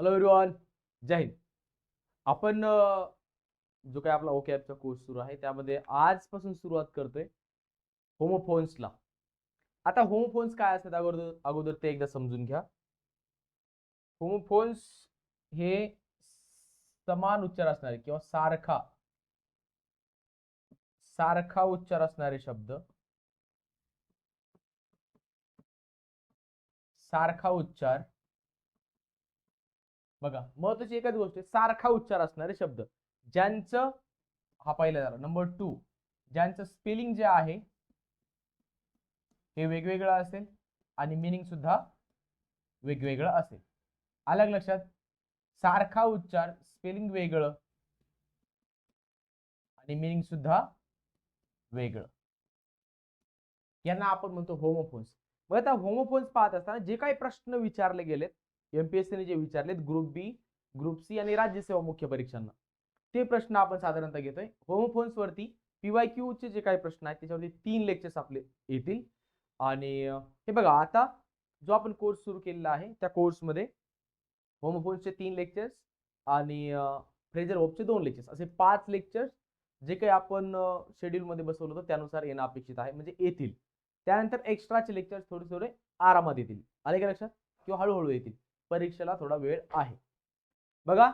Hello everyone, जय हिंद. आपण जो काही आपला ओके ॲपचा कोर्स सुरू आहे त्यामध्ये आजपासून सुरुवात करतोय होमोफोन्सला. आता होमोफोन्स काय असतात अगोदर अगोदर ते एकदा समजून घ्या. होमोफोन्स हे समान उच्चार असणारे किंवा सारखा उच्चार असणारे शब्द, सारखा उच्चार. बघा, महत्वाची एकच गोष्ट आहे, सारखा उच्चार असणारे शब्द ज्यांचं, हा पहिला झाला. नंबर 2, ज्यांचं स्पेलिंग जे आहे हे वेगवेगळं असेल आणि मीनिंग सुद्धा वेगवेगळं असेल. अलग लक्षात, सारखा उच्चार, स्पेलिंग वेगळं आणि मीनिंग सुद्धा वेगळं, यांना आपण म्हणतो होमोफोन्स. मग आता होमोफोन्स पाहत असताना जे काही प्रश्न विचारले गेलेत एमपीएससीने, जे विचारलेत ग्रुप बी, ग्रुप सी आणि राज्य सेवा मुख्य परीक्षांना, ते प्रश्न आपण साधारणतः घेतोय. होमोफोन्स वरती पीवायक्यू चे जे काही प्रश्न आहेत त्याच्यावरती 3 लेक्चर्स आपले येतील. आणि हे बघा, आता जो आपण कोर्स सुरू केलेला आहे त्या कोर्समध्ये होमोफोन्सचे 3 लेक्चर्स आणि फ्रेजर वर्बचे 2 लेक्चर्स, असे 5 लेक्चर्स जे काही आपण शेड्यूल मध्ये बसवलं होतं त्यानुसार येणं अपेक्षित आहे, म्हणजे येतील. त्यानंतर एक्स्ट्राचे लेक्चर्स थोडे थोडे आरामात येतील, आले का लक्षात, किंवा हळूहळू येतील, परीक्षेला थोडा वेळ आहे. बघा,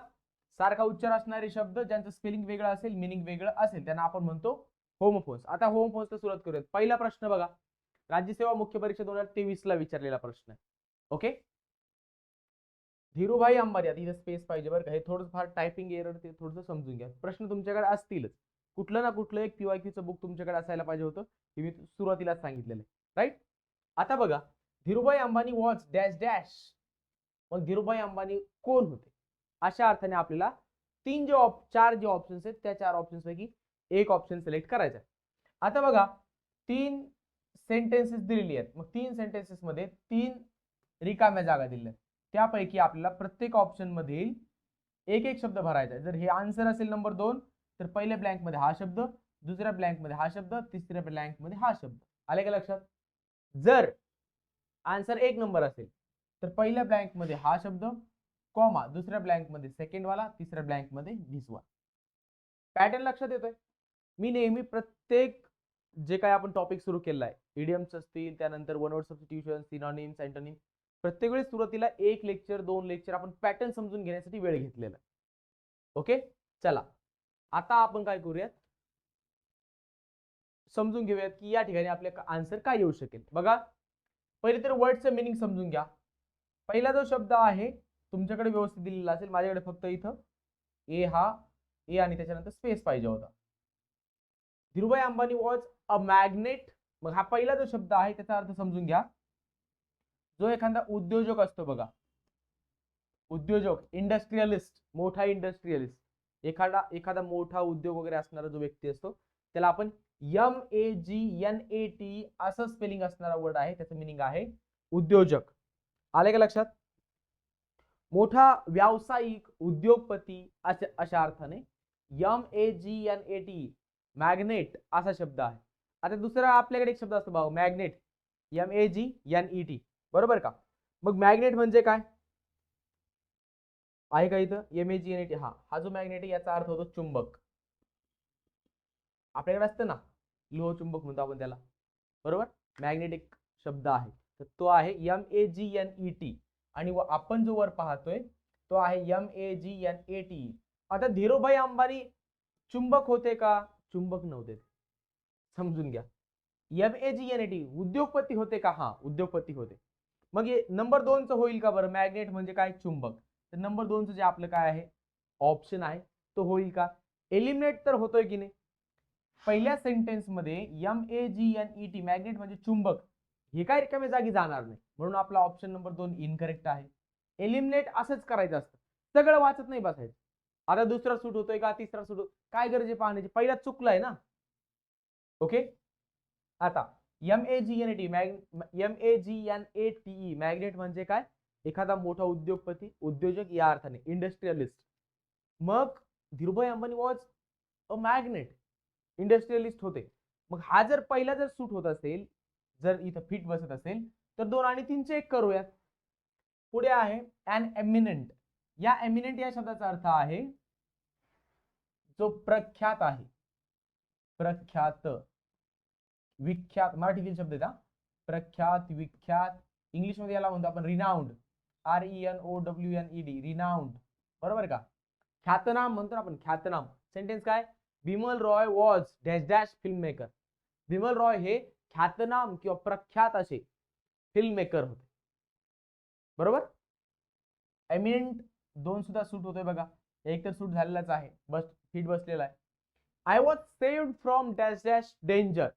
सारखा उच्चार असणारे शब्द ज्यांचं स्पेलिंग वेगळं असेल, मिनिंग वेगळं असेल, त्यांना आपण म्हणतो होमोफोन्स. आता होमोफोन्सला सुरुवात करूयात. पहिला प्रश्न बघा, राज्यसेवा मुख्य परीक्षा 2023 ला विचारलेला प्रश्न आहे. ओके, धीरूभाई अंबानी, आता इथे स्पेस पाहिजे बरं का, हे थोडं फार टायपिंग एरर, ते थोडंसं समजून घ्या. प्रश्न तुमच्याकडे असतीलच, कुठलं ना कुठलं एक पीवायक्यूचं बुक तुमच्याकडे असायला पाहिजे होतं, हे मी सुरुवातीलाच सांगितलेलं आहे, राईट. आता बघा, Dhirubhai Ambani was dash dash. मग धीरूभाई अंबानी कोण होते, अशा अर्थाने आपल्याला 4 जे ऑप्शन्स आहेत त्या 4 ऑप्शन्स पैकी एक ऑप्शन सिलेक्ट करायचा आहे. आता बघा, 3 सेंटेन्सेस दिलेली आहेत, मग 3 सेंटेन्सेस मध्ये 3 रिकाम्या जागा दिल्या, त्यापैकी आपल्याला प्रत्येक ऑप्शन मधील एक एक शब्द भरायचा आहे. जर हे आन्सर असेल नंबर 2, तर पहिल्या ब्लँक मध्ये हा शब्द, दुसऱ्या ब्लँक मध्ये हा शब्द, तिसऱ्या ब्लँक मध्ये हा शब्द, आले का लक्षात. जर आन्सर 1 नंबर असेल तर पहिल्या ब्लँक मध्ये हा शब्द, कॉमा, दुसऱ्या ब्लँक मध्ये सेकंड वाला, तिसऱ्या ब्लँक मध्ये धिस वाला. पॅटर्न लक्षात येतोय. मी नेहमी प्रत्येक जे काय आपण टॉपिक सुरू केला आहे, इडियम्स असतील, त्यानंतर one word substitution, synonyms, antonym, प्रत्येक वेळेस सुरुवातीला 1 लेक्चर 2 लेक्चर आपण पॅटर्न समजून घेण्यासाठी वेळ घेतलेला. ओके, चला आता आपण काय करूयात, समजून घेऊयात की या ठिकाणी आपल्या आन्सर काय येऊ शकेल. बघा, पहिले तर वर्डचं मिनिंग समजून घ्या. पहिला जो शब्द आहे तुमच्याकडे व्यवस्थित दिलेला असेल, माझ्याकडे फक्त इथं ए, हा ए आणि त्याच्यानंतर स्पेस पाहिजे होता. Dhirubhai Ambani was a magnet. मग हा पहिला जो शब्द आहे त्याचा अर्थ समजून घ्या. जो एखादा उद्योजक असतो बघा, उद्योजक, इंडस्ट्रियलिस्ट, मोठा इंडस्ट्रियलिस्ट, एखादा मोठा उद्योग वगैरे असणारा जो व्यक्ती असतो त्याला आपण MAGNAT असं स्पेलिंग असणारा वर्ड आहे, त्याचं मिनिंग आहे उद्योजक. आले का लक्षात. मोठा व्यावसायिक, उद्योगपती अशा अर्थाने MAGNAT, मॅग्नेट असा शब्द आहे. आता दुसरा आपल्याकडे एक शब्द असतो बघा, मॅग्नेट, MAGNET, बरोबर का. मग मॅग्नेट म्हणजे काय आहे का इथं, MAGNET, हा जो मॅग्नेट आहे याचा अर्थ होतो चुंबक. आपल्याकडे असतं ना लोह चुंबक म्हणतो आपण त्याला, बरोबर. मॅग्नेटिक शब्द आहे तर तो आहे MAGNET, आणि आपण जो वर पाहतोय तो आहे MAGNAT. आता धीरूभाई अंबानी चुंबक होते का, चुंबक नव्हते, समजून घ्या. MAGNET उद्योगपती होते का, हा उद्योगपती होते. मग हे नंबर 2 चं होईल का बरं, मॅग्नेट म्हणजे काय, चुंबक. तर नंबर 2 चं जे आपलं काय आहे ऑप्शन आहे तो होईल का, एलिमिनेट तर होतोय की नाही. पहिल्या सेंटेन्स मध्ये MAGNET, मॅग्नेट म्हणजे चुंबक, हे काय रिकाम्या जागी जाणार नाही, म्हणून आपला ऑप्शन नंबर 2 इनकरेक्ट आहे. एलिमिनेट असंच करायचं असतं, सगळं वाचत नाही बसायचं. आता दुसरा सूट होतोय का, तिसरा सूट, काय गरज आहे पाहण्याची, पहिला चुकलाय ना. ओके, आता MAGNET, मॅग्नेट म्हणजे काय, एखादा मोठा उद्योगपती, उद्योजक या अर्थाने, इंडस्ट्रियलिस्ट. मग Dhirubhai Ambani was a magnet, industrialist होते. मग हा जर पहिला जर सूट होत असेल, जर इथं फिट बसत असेल तर 2 आणि 3 चेक करूयात. पुढे आहे ॲन एमिनंट, या एमिनंट या शब्दाचा अर्थ आहे जो प्रख्यात आहे, प्रख्यात, विख्यात, मराठीतील शब्द आहे प्रख्यात, विख्यात. इंग्लिश मध्ये याला म्हणतो आपण रिनाउंड, RENOWNED, रिनाउंड, बरोबर का. ख्यातनाम म्हणतो आपण, ख्यातनाम. सेंटेन्स काय, Bimal Roy was dash dash film maker. Bimal Roy हे ख्यातनाम किंवा प्रख्यात असे फिल्म मेकर होते, बरोबर. एमिनेंट 2 सुद्धा सूट होतोय बघा, एक तर सूट झालेलाच आहे, बस हिट बसलेला आहे. I was saved from dash dash danger.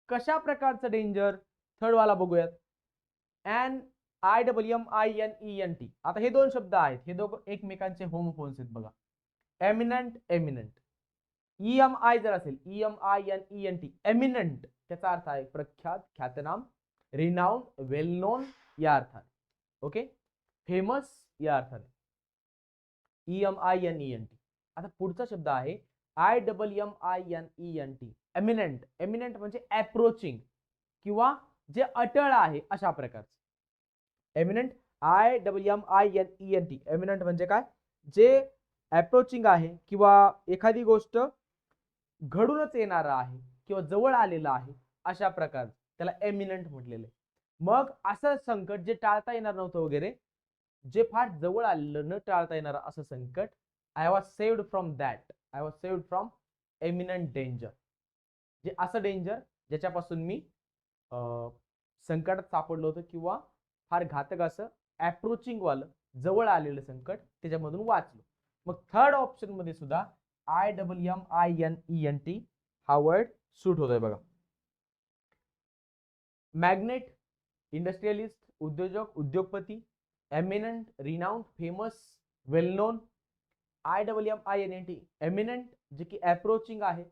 कशा प्रकारचं डेंजर, थर्ड वाला बघूयात. IMINENT. आता हे दोन शब्द आहेत, हे दोघं एकमेकांचे होमोफोन्स आहेत बघा. Eminent, eminent. EMI जर असेल, EMINENT, एमिनंट, त्याचा अर्थ आहे प्रख्यात, ख्यातनाम, रिनाउंड, वेल नोन या अर्थाने. ओके, फेमस या अर्थाने. EMINENT. आता पुढचा शब्द आहे IMMINENT, एमिनंट. एमिनंट म्हणजे अप्रोचिंग किंवा जे अटळ आहे अशा प्रकारचं. Eminent, IMMINENT. एमिनंट म्हणजे काय, जे अप्रोचिंग आहे किंवा एखादी गोष्ट घडूनच येणार आहे किंवा जवळ आलेलं आहे अशा प्रकार, त्याला एमिनंट म्हटलेलं आहे. मग असं संकट जे टाळता येणार नव्हतं वगैरे, जे फार जवळ आलेलं, न टाळता येणार असं संकट, I was saved from that. I was saved from eminent danger. जे असं डेंजर ज्याच्यापासून मी संकटात सापडलो होतं किंवा फार घातक असं अप्रोचिंग वालं जवळ आलेलं संकट, त्याच्यामधून वाचलो. मग थर्ड ऑप्शन मध्ये सुद्धा IMMINENT हा वर्ड सूट होतोय बघा. मॅग्नेट, इंडस्ट्रियलिस्ट, उद्योजक, उद्योगपती. एमिनंट, रिनाउंड, फेमस, वेल नोन. IMMINENT, एमिनंट जे की अप्रोचिंग आहे,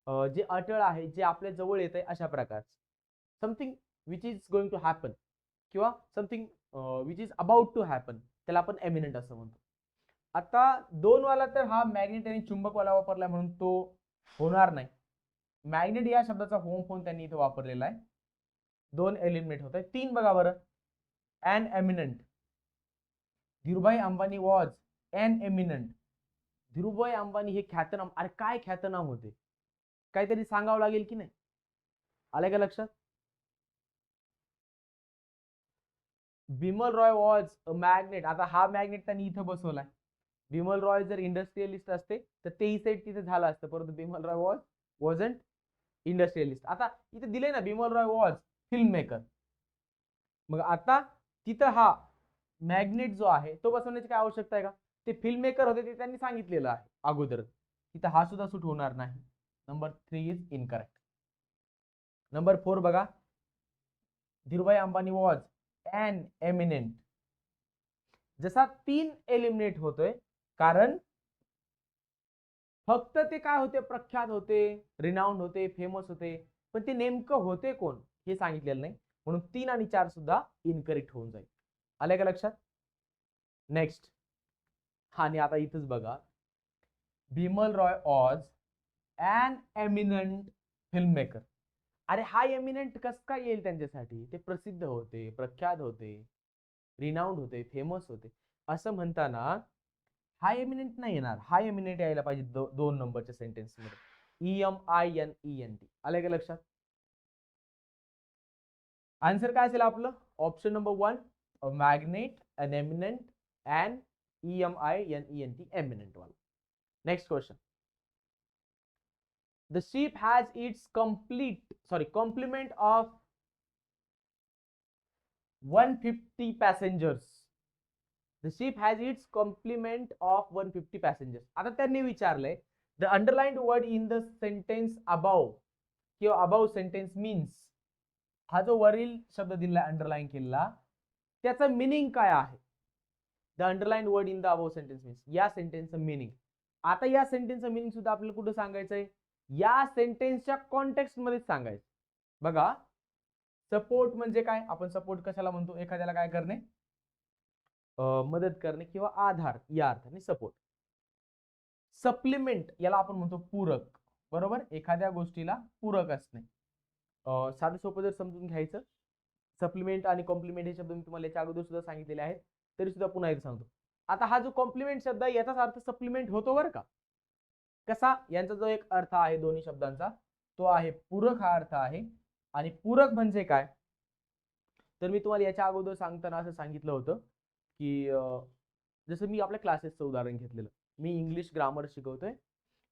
जे अटळ आहे, जे आपल्या जवळ येत आहे अशा प्रकारचं. Something which is going to happen किंवा something which is about to happen, त्याला आपण एमिनंट असं म्हणतो. आता दोन वाला तर हा मॅग्नेट आणि चुंबक वाला वापरलाय म्हणून तो होणार नाही. मॅग्नेट या शब्दाचा होमोफोन त्यांनी इथे वापरलेला आहे. 2 एलिमिनेट होत आहे. 3 बघा बरं. An eminent. Dhirubhai Ambani was an eminent. Dhirubhai Ambani हे ख्यातनाम. अरे काय ख्यातनाम होते, काहीतरी सांगावं लागेल की नाही, आले का लक्षात. Bimal Roy was a magnet. आता हा मॅग्नेट त्यांनी इथं बसवलाय. बिमल रॉय जर इंडस्ट्रियलिस्ट असते तर तेही सेट तिथे झालं असतं, परंतु बिमल रॉय वॉजंट इंडस्ट्रियलिस्ट. आता इथे दिले ना, Bimal Roy was film maker. मग आता तिथं हा मॅग्नेट जो आहे तो बसवण्याची काय आवश्यकता आहे का, ते फिल्म मेकर होते ते त्यांनी सांगितलेलं आहे अगोदर. तिथं हा सुद्धा सूट होणार नाही. Number 3 is incorrect. नंबर 4 बघा. Dhirubhai Ambani was an eminent. जसा 3 एलिमिनेट होतोय, कारण फक्त ते काय होते, प्रख्यात होते, रिनाउंड होते, फेमस होते, पण ते नेमकं होते कोण हे सांगितलेलं नाही, म्हणून 3 आणि 4 सुद्धा इनकरेक्ट होऊन जाईल. आले का लक्षात. नेक्स्ट. आणि आता इथंच बघा. Bimal Roy was an eminent film maker. अरे हा एमिनंट कस काय येईल त्यांच्यासाठी, ते प्रसिद्ध होते, प्रख्यात होते, रिनाउंड होते, फेमस होते, असं म्हणताना हा एमिनेंट नाही येणार. हा एमिनेंट यायला पाहिजे 2 नंबरच्या सेंटेन्स मध्ये. EMINENT. आले का लक्षात. आन्सर काय असेल आपलं, option number 1, magnet, an eminent, and EMINENT, eminent वाला. Next question. The ship has its complement of 150 passengers. The ship has its complement of 150 passengers. आता त्यांनी विचारलंय the underlined word in the sentence above किंवा above sentence means. हा जो वरील शब्द दिला underline केलेला, त्याचा मीनिंग काय आहे. The underlined word in the above sentence means. या सेंटेन्सचं मीनिंग. आता या सेंटेन्सचं मीनिंग सुद्धा आपल्याला कुठं सांगायचंय, या सेंटेन्सच्या कॉन्टेक्स्ट मध्ये सांगायचं. बघा, सपोर्ट म्हणजे काय, आपण सपोर्ट कशाला म्हणतो, एखाद्याला काय करणे, मदत करणे किंवा आधार या अर्थाने सपोर्ट. सप्लिमेंट याला आपण म्हणतो पूरक, बरोबर, एखाद्या गोष्टीला पूरक असणे. साधं सोपं जर समजून घ्यायचं, सप्लिमेंट आणि कॉम्प्लिमेंट हे शब्द मी तुम्हाला याच्या अगोदर सुद्धा सांगितलेले आहेत, तरी सुद्धा पुन्हा एकदा सांगतो. आता हा जो कॉम्प्लिमेंट शब्द आहे याचाच अर्थ सप्लिमेंट होतो बरं का. कसा, यांचा जो एक अर्थ आहे दोन्ही शब्दांचा तो आहे पूरक हा अर्थ आहे. आणि पूरक म्हणजे काय, तर मी तुम्हाला याच्या अगोदर सांगताना असं सांगितलं होतं की जसं मी आपल्या क्लासेसचं उदाहरण घेतलेलं, मी इंग्लिश ग्रामर शिकवतोय,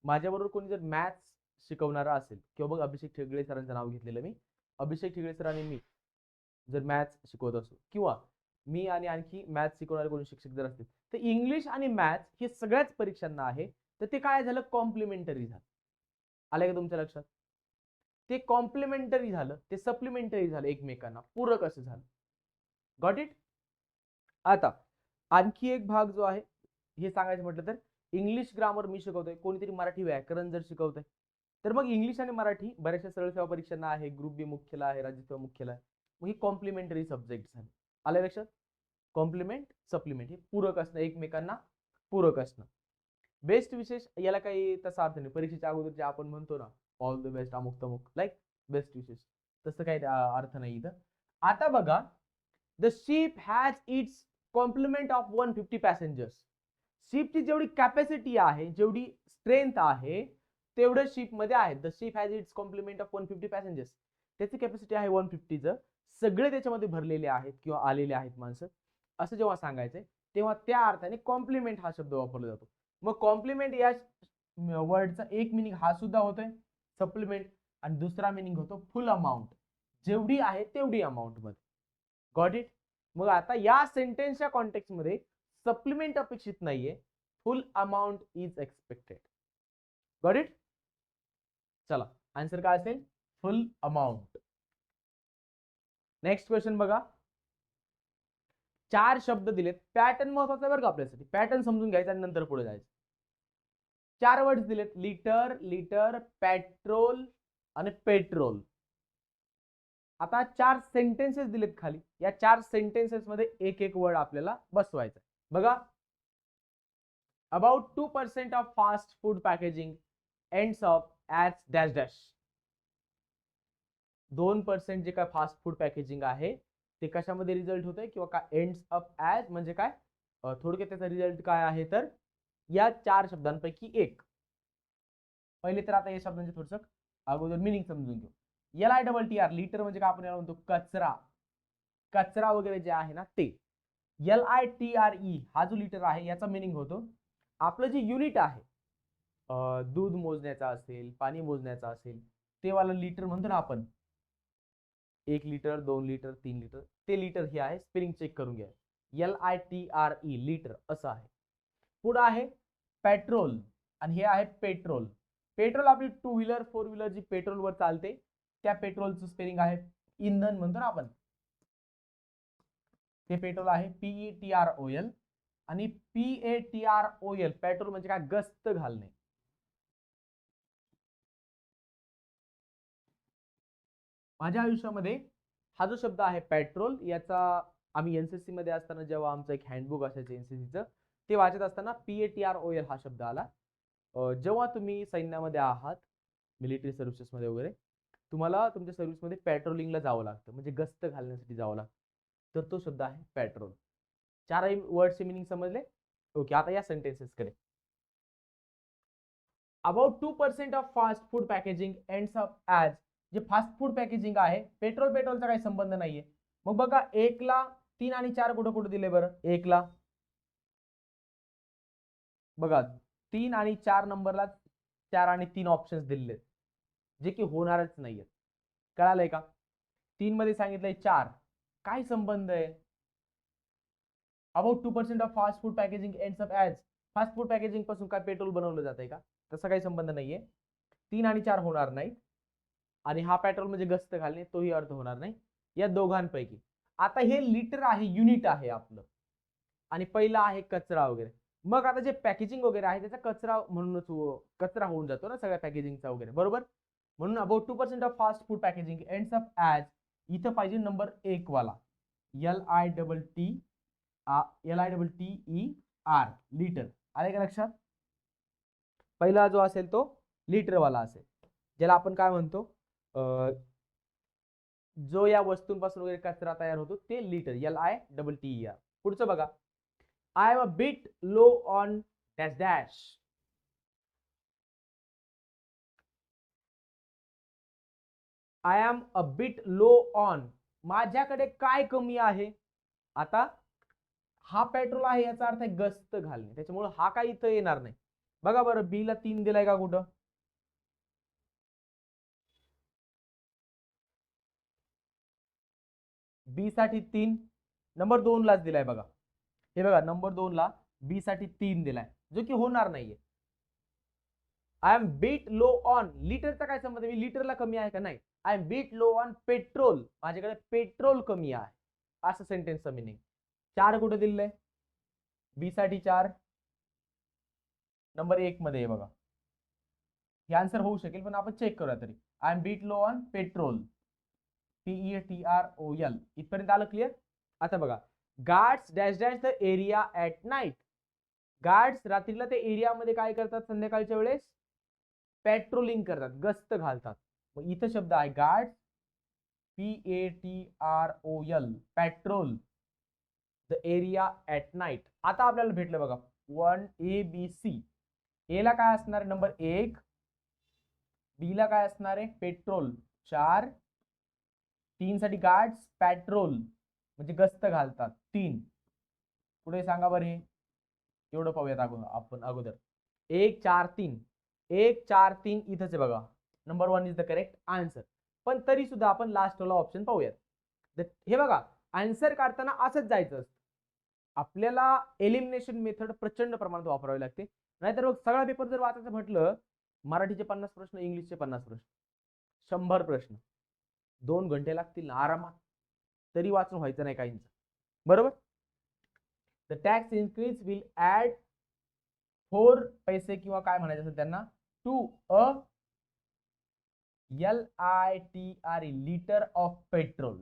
माझ्याबरोबर कोणी जर मॅथ्स शिकवणारा असेल किंवा मग अभिषेक ठेगळे सरांचं नाव घेतलेलं मी, अभिषेक ठेगळे सर आणि मी जर मॅथ्स शिकवत असो किंवा मी आणि आणखी मॅथ्स शिकवणारे कोणी शिक्षक जर असतील, तर इंग्लिश आणि मॅथ्स हे सगळ्याच परीक्षांना आहे, तर ते काय झालं, कॉम्प्लिमेंटरी झालं. आलं का तुमच्या लक्षात? ते कॉम्प्लिमेंटरी झालं, ते सप्लिमेंटरी झालं, एकमेकांना पूरक असं झालं. Got it. आता आणखी एक भाग जो आहे हे सांगायचं म्हटलं तर इंग्लिश ग्रामर मी शिकवतोय, कोणीतरी मराठी व्याकरण जर शिकवतोय, तर मग इंग्लिश आणि मराठी बऱ्याचशा सरळ सेवा परीक्षांना आहे, ग्रुप बी मुख्यला आहे, राज्यसेवा मुख्यला आहे, मग ही कॉम्प्लिमेंटरी सब्जेक्ट झाले. आलं लक्षात? कॉम्प्लिमेंट सप्लिमेंट हे पूरक असणं, एकमेकांना पूरक असणं. बेस्ट विशेष याला काही तसा अर्थ नाही, परीक्षेच्या अगोदर जे आपण म्हणतो ना ऑल द बेस्ट अमुक तमुक, लाईक बेस्ट विशेष, तसं काही अर्थ नाही इथं. आता बघा, the ship has its complement of 150 passengers. शिपची जेवढी कॅपॅसिटी आहे, जेवढी स्ट्रेंथ आहे, तेवढं शिप मध्ये आहे. The ship has its complement of 150 passengers. त्याची कॅपॅसिटी आहे 150चं, सगळे त्याच्यामध्ये भरलेले आहेत किंवा आलेले आहेत माणसं, असं जेव्हा सांगायचंय तेव्हा त्या अर्थाने कॉम्प्लिमेंट हा शब्द वापरला जातो. मग कॉम्प्लिमेंट या वर्डचा एक मिनिंग हा सुद्धा होतोय सप्लिमेंट, आणि दुसरा मिनिंग होतो फुल अमाऊंट, जेवढी आहे तेवढी अमाऊंट मध्ये. Got it. मग आता या सेंटेन्सच्या कॉन्टेक्स्ट मध्ये सप्लिमेंट अपेक्षित नाहीये, फुल amount is expected. Got it. चला, आन्सर काय असेल, फुल अमाऊंट. नेक्स्ट क्वेश्चन बघा, 4 शब्द दिलेत, पॅटर्न महत्वाचा आहे बरं का आपल्यासाठी, पॅटर्न समजून घ्यायचा आणि नंतर पुढे जायचं. 4 वर्ड्स दिलेत, लिटर, लिटर, पेट्रोल आणि पेट्रोल. आता 4 सेंटेन्सेस दिलेत खाली, या 4 सेंटेन्सेस मध्ये एक एक वर्ड आपल्याला बसवायचा. बघा, about 2% of fast food packaging ends up as dash dash. 2% जे काय फास्ट फूड पॅकेजिंग आहे ते कशामध्ये रिझल्ट होतंय किंवा काय एंड्स अप ॲज म्हणजे काय, थोडक्यात त्याचा रिझल्ट काय आहे, तर या 4 शब्दांपैकी एक. पहिले तर आता या शब्दांचे थोडंसं अगोदर मिनिंग समजून घेऊ. LITTR, लिटर म्हणजे काय, आपण याला म्हणतो कचरा, कचरा वगैरे जे आहे ना ते. LITRE हा जो लिटर आहे याचा मिनिंग होतो आपलं जे युनिट आहे, दूध मोजण्याचा असेल, पाणी मोजण्याचा असेल, ते वाला लिटर म्हणतो ना आपण, 1 लिटर, 2 लिटर, 3 लिटर, ते लिटर हे आहे. स्पेलिंग चेक करून घ्या, LITRE लिटर असं आहे. पुढे आहे पेट्रोल आणि हे आहे पेट्रोल. पेट्रोल आपली 2 व्हीलर 4 व्हीलर जी पेट्रोलवर चालते त्या पेट्रोलचं स्पेलिंग आहे इंधन म्हणतो ना आपण, ते पेट्रोल आहे PETROL. आणि PATROL पेट्रोल म्हणजे काय, गस्त घालणे. माझ्या आयुष्यामध्ये हा जो शब्द आहे पेट्रोल, याचा आम्ही एनसीसी मध्ये असताना जेव्हा आमचं एक हँडबुक असायचं एनसीसीचं, ते वाचत असताना PATROL हा शब्द आला. जेव्हा तुम्ही सैन्यामध्ये आहात, मिलिटरी सर्व्हिसेसमध्ये वगैरे, तुम्हाला तुमच्या सर्व्हिसमध्ये पेट्रोलिंगला जावं लागतं, म्हणजे गस्त घालण्यासाठी जावं लागतं, तर तो शब्द आहे पेट्रोल. 4 वर्डचे मिनिंग समजले. ओके, आता या सेंटेन्सेसकडे. About 2% of fast food packaging ends up as, जे फास्ट फूड पॅकेजिंग आहे, पेट्रोलचा काही संबंध नाहीये. मग बघा, 1 ला 3 आणि 4 कुठं कुठं दिले बरं, 1 ला बघा 3 आणि 4 नंबरला 4 आणि 3 ऑप्शन्स दिलेले, जे की होणारच नाहीयेत. कळालंय का? 3 मध्ये सांगितलंय 4, काय संबंध आहे? About 2% of fast food packaging ends up as, fast food packaging पासून काय पेट्रोल बनवलं जातंय का? तसा काही संबंध नाहीये. 3 आणि 4 होणार नाही, आणि हा पेट्रोल म्हणजे गस्त घालणे तोही अर्थ होणार नाही या दोघांपैकी. आता हे लिटर आहे, युनिट आहे आपलं, आणि पहिला आहे कचरा वगैरे. मग आता जे पॅकेजिंग वगैरे आहे त्याचा कचरा म्हणूनच कचरा होऊन जातो ना सगळ्या पॅकेजिंगचा वगैरे, बरोबर. म्हणून about 2% of fast food packaging ends up as, इथं पाहिजे नंबर 1 वाला, LITTER लिटर. आले का लक्षात? पहिला जो असेल तो लिटर वाला असेल, ज्याला आपण काय म्हणतो, जो या वस्तूंपासून वगैरे कचरा तयार होतो ते लिटर, LITTER. पुढचं बघा, I am a bit low on dash dash. I am a bit low on, माझ्याकडे काय कमी आहे. आता हा पेट्रोल आहे याचा अर्थ आहे गस्त घालणे, त्याच्यामुळे हा काही इथं येणार नाही. बघा बरं, बी ला 3 दिलाय का कुठं. बी साठी 3 नंबर 2 लाच दिलाय बघा. हे बघा नंबर 2 ला बी साठी 3 दिलाय, जो की होणार नाहीये. I am bit low on, लिटरचा काय संबंध, मी लिटरला कमी आहे का नाही. I am bit low on petrol, माझ्याकडे पेट्रोल कमी आहे, असं सेंटेन्सचं मिनिंग. 4 कुठे दिलंय, बी साठी 4 नंबर 1 मध्ये बघा. हे आन्सर होऊ शकेल पण आपण चेक करूया तरी. I am bit low on petrol, PETROL, इथपर्यंत आलं क्लिअर. आता बघा, guards dash dash the area at night, guards रात्रीला ते एरियामध्ये काय करतात, संध्याकाळच्या वेळेस पेट्रोलिंग करतात, गस्त घालतात. मग इथं शब्द आहे guards, PATROL, petrol the area at night. आता आपल्याला भेटलं बघा 1 ABC. ए ला काय असणार, नंबर 1. बी ला काय असणार आहे, पेट्रोल 4. 3 साठी गार्ड्स पेट्रोल म्हणजे गस्त घालतात 3. पुढे सांगा बरं, हे एवढं पाहूयात आपण अगोदर. 1 4 3 1 4 3 इथंच आहे बघा. Number 1 is the correct answer. पण तरी सुद्धा आपण लास्ट वाला ऑप्शन पाहूयात. हे बघा, आन्सर काढताना असंच जायचं असतं. आपल्याला एलिमिनेशन मेथड प्रचंड प्रमाणात वापरावी लागते, नाहीतर मग सगळा पेपर जर वाचायचं म्हटलं, मराठीचे 50 प्रश्न, इंग्लिशचे 50 प्रश्न, 100 प्रश्न, 2 घंटे लागतील ना आरामात, तरी वाचून व्हायचं नाही काहींचं. बरोबर. The tax increase will add 4 पैसे किंवा काय म्हणायचं असेल त्यांना, to a LITRE litre of petrol.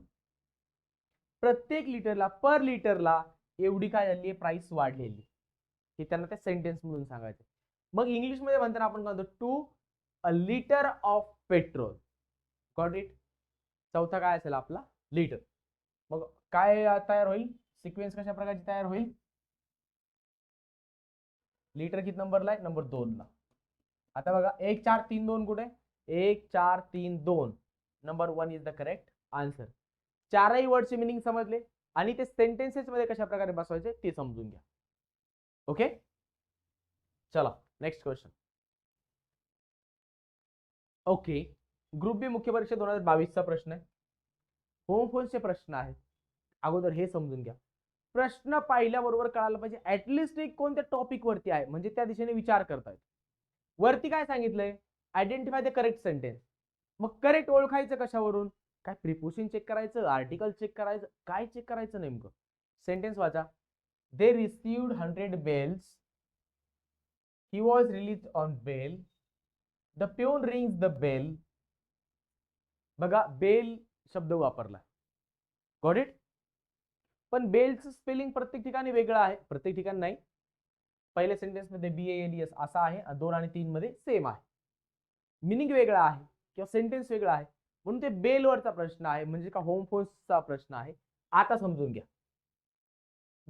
प्रत्येक लिटरला, पर लिटरला एवढी काय झाली, प्राइस वाढलेली, हे त्यांना त्या सेंटेन्स मधून सांगायचं. मग इंग्लिश मध्ये म्हणताना आपण म्हणतो to a litre of petrol. Got it. चौथा काय असेल आपला, लिटर. मग काय तयार होईल, सिक्वेन्स कशा प्रकारची तयार होईल. लिटर किती नंबरला आहे, नंबर 2 ला. आता बघा 1 4 3 2 कुठे, 1 4 3 2 number 1 is the correct answer. चारही वर्डचे मिनिंग समजले आणि ते सेंटेन्सेस मध्ये कशा प्रकारे बसवायचे ते समजून घ्या. ओके, चला नेक्स्ट क्वेश्चन. ओके, ग्रुप बी मुख्य परीक्षा 2022 चा प्रश्न आहे. होम फोन्सचे प्रश्न आहेत. अगोदर हे समजून घ्या, प्रश्न पाहिल्याबरोबर कळायला पाहिजे ऍटलिस्ट एक कोणत्या टॉपिक वरती आहे, म्हणजे त्या दिशेने विचार करतायत. वरती काय सांगितलंय, आयडेंटिफाय द करेक्ट सेंटेन्स. मग करेक्ट ओळखायचं कशावरून, काय प्रिपोजिशन चेक करायचं, आर्टिकल चेक करायचं, काय चेक करायचं नेमकं. सेंटेन्स वाचा. They received 100 bales, he was release on bail, the peon rings the bell. बघा बेल शब्द वापरला, गॉट इट. पण बेलचं स्पेलिंग प्रत्येक ठिकाणी वेगळं आहे, प्रत्येक ठिकाणी नाही. पहिल्या सेंटेन्स मध्ये BALES असा आहे, 2 आणि 3 मध्ये सेम आहे, मिनिंग वेगळा आहे किंवा सेंटेन्स वेगळा आहे, म्हणून ते बेलवरचा प्रश्न आहे, म्हणजे का होम फोर्सचा प्रश्न आहे. आता समजून घ्या.